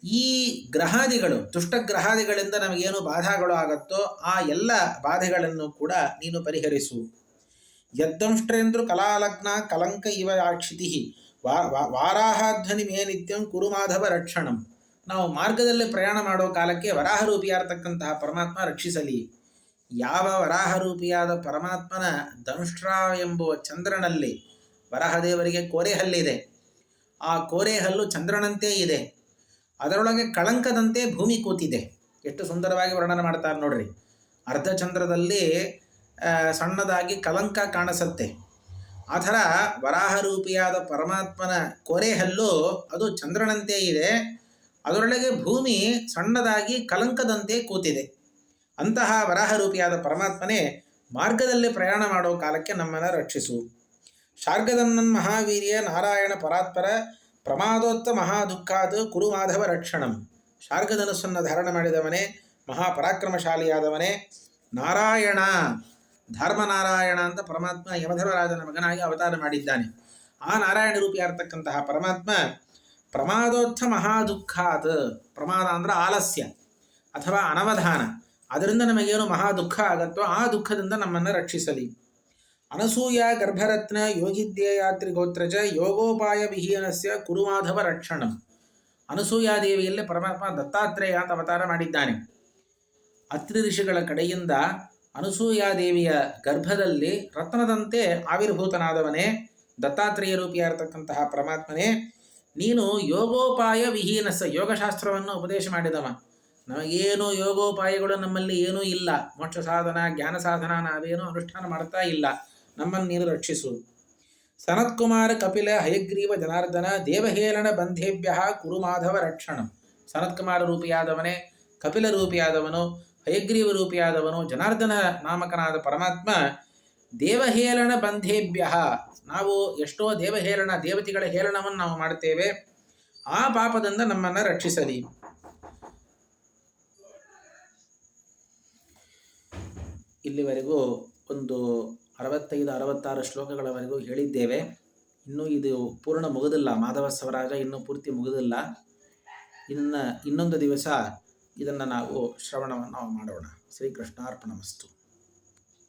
ಈ ಗ್ರಹಾದಿಗಳು, ದುಷ್ಟಗ್ರಹಾದಿಗಳಿಂದ ನಮಗೇನು ಬಾಧೆಗಳು ಆಗುತ್ತೋ ಆ ಎಲ್ಲ ಬಾಧೆಗಳನ್ನು ಕೂಡ ನೀನು ಪರಿಹರಿಸು. ಯದ್ದಂಷ್ಟ್ರೇಂದ್ರ ಕಲಾಲಗ್ನ ಕಲಂಕ ಇವ ಆಕ್ಷಿತಿ ವಾರಾಹಧ್ವನಿ ಮೇ ನಿತ್ಯಂ ಕುರುಮಾಧವ ರಕ್ಷಣಂ. ನಾವು ಮಾರ್ಗದಲ್ಲಿ ಪ್ರಯಾಣ ಮಾಡೋ ಕಾಲಕ್ಕೆ ವರಾಹರೂಪಿಯಾಗಿರ್ತಕ್ಕಂತಹ ಪರಮಾತ್ಮ ರಕ್ಷಿಸಲಿ. ಯಾವ ವರಾಹರೂಪಿಯಾದ ಪರಮಾತ್ಮನ ದಂಷ್ಟ್ರ ಎಂಬುವ ಚಂದ್ರನಲ್ಲಿ ವರಾಹದೇವರಿಗೆ ಕೋರೆಹಲ್ಲಿದೆ. ಆ ಕೋರೆಹಲ್ಲು ಚಂದ್ರನಂತೆ ಇದೆ. ಅದರೊಳಗೆ ಕಳಂಕದಂತೆ ಭೂಮಿ ಕೂತಿದೆ. ಎಷ್ಟು ಸುಂದರವಾಗಿ ವರ್ಣನೆ ಮಾಡ್ತಾರೆ ನೋಡ್ರಿ. ಅರ್ಧಚಂದ್ರದಲ್ಲಿ ಸಣ್ಣದಾಗಿ ಕಲಂಕ ಕಾಣಿಸುತ್ತೆ. ಆ ಥರ ವರಾಹರೂಪಿಯಾದ ಪರಮಾತ್ಮನ ಕೋರೆಹಲ್ಲು ಅದು ಚಂದ್ರನಂತೆ ಇದೆ. ಅದರೊಳಗೆ ಭೂಮಿ ಸಣ್ಣದಾಗಿ ಕಲಂಕದಂತೆ ಕೂತಿದೆ. ಅಂತಹ ವರಾಹರೂಪಿಯಾದ ಪರಮಾತ್ಮನೇ ಮಾರ್ಗದಲ್ಲಿ ಪ್ರಯಾಣ ಮಾಡೋ ಕಾಲಕ್ಕೆ ನಮ್ಮನ್ನು ರಕ್ಷಿಸು. ಶಾರ್ಗದನ್ನನ್ ಮಹಾವೀರ್ಯ ನಾರಾಯಣ ಪರಾತ್ಪರ ಪ್ರಮಾದೋತ್ತ ಮಹಾದುಃಖಾತ್ ಕುರು ಮಾಧವ ರಕ್ಷಣಂ. ಶಾರ್ಗಧನುಸ್ಸನ್ನು ಧಾರಣ ಮಾಡಿದವನೇ, ಮಹಾಪರಾಕ್ರಮಶಾಲಿಯಾದವನೇ ನಾರಾಯಣ. ಧರ್ಮನಾರಾಯಣ ಅಂತ ಪರಮಾತ್ಮ ಯಮಧರ್ಮರಾಜನ ಮಗನಾಗಿ ಅವತಾರ ಮಾಡಿದ್ದಾನೆ. ಆ ನಾರಾಯಣ ರೂಪಿಯಾಗಿರ್ತಕ್ಕಂತಹ ಪರಮಾತ್ಮ ಪ್ರಮಾದೋತ್ಥ ಮಹಾದುಃಖಾತ್, ಪ್ರಮಾದ ಅಂದರೆ ಆಲಸ್ಯ ಅಥವಾ ಅನವಧಾನ, ಅದರಿಂದ ನಮಗೇನು ಮಹಾ ದುಃಖ ಆಗತ್ತೋ ಆ ದುಃಖದಿಂದ ನಮ್ಮನ್ನು ರಕ್ಷಿಸಲಿ. ಅನಸೂಯ ಗರ್ಭರತ್ನ ಯೋಗಿದ್ಯಯಾತ್ರಿ ಗೋತ್ರಜ ಯೋಗೋಪಾಯ ವಿಹೀನಸ್ಯ ಕುರುಮಾಧವ ರಕ್ಷಣಂ. ಅನಸೂಯಾದೇವಿಯಲ್ಲೇ ಪರಮಾತ್ಮ ದತ್ತಾತ್ರೇಯ ಅಂತ ಅವತಾರ ಮಾಡಿದ್ದಾನೆ. ಅತ್ರಿ ಋಷಿಗಳ ಕಡೆಯಿಂದ ಅನಸೂಯಾದೇವಿಯ ಗರ್ಭದಲ್ಲಿ ರತ್ನದಂತೆ ಆವಿರ್ಭೂತನಾದವನೇ, ದತ್ತಾತ್ರೇಯ ರೂಪಿಯಾಗಿರ್ತಕ್ಕಂತಹ ಪರಮಾತ್ಮನೇ, ನೀನು ಯೋಗೋಪಾಯ ವಿಹೀನಸ, ಯೋಗಶಾಸ್ತ್ರವನ್ನು ಉಪದೇಶ ಮಾಡಿದವ. ನಮಗೇನು ಯೋಗೋಪಾಯಗಳು ನಮ್ಮಲ್ಲಿ ಏನೂ ಇಲ್ಲ. ಮೋಕ್ಷ ಸಾಧನ, ಜ್ಞಾನ ಸಾಧನ ನಾವೇನೂ ಅನುಷ್ಠಾನ ಮಾಡ್ತಾ ಇಲ್ಲ. ನಮ್ಮನ್ನು ನೀನು ರಕ್ಷಿಸು. ಸನತ್ಕುಮಾರ ಕಪಿಲ ಹಯಗ್ರೀವ ಜನಾರ್ದನ ದೇವಹೇಳನ ಬಂಧೇಭ್ಯ ಕುರುಮಾಧವ ರಕ್ಷಣಂ. ಸನತ್ಕುಮಾರ ರೂಪಿಯಾದವನೇ, ಕಪಿಲ ರೂಪಿಯಾದವನು, ಹಯಗ್ರೀವ ರೂಪಿಯಾದವನು, ಜನಾರ್ದನ ನಾಮಕನಾದ ಪರಮಾತ್ಮ ದೇವಹೇಳನ ಬಂಧೇಭ್ಯ, ನಾವು ಎಷ್ಟೋ ದೇವಹೇಳನ, ದೇವತೆಗಳ ಹೇಳನವನ್ನು ನಾವು ಮಾಡ್ತೇವೆ, ಆ ಪಾಪದಿಂದ ನಮ್ಮನ್ನು ರಕ್ಷಿಸಲಿ. ಇಲ್ಲಿವರೆಗೂ ಒಂದು 65-66 ಶ್ಲೋಕಗಳವರೆಗೂ ಹೇಳಿದ್ದೇವೆ. ಇನ್ನೂ ಇದು ಪೂರ್ಣ ಮುಗಿದಿಲ್ಲ. ಮಾಧವ ಸ್ವರಾಜ ಇನ್ನೂ ಪೂರ್ತಿ ಮುಗಿದಿಲ್ಲ. ಇನ್ನೊಂದು ದಿವಸ ಇದನ್ನು ನಾವು ಶ್ರವಣವನ್ನು ಮಾಡೋಣ. ಶ್ರೀಕೃಷ್ಣಾರ್ಪಣಮಸ್ತು.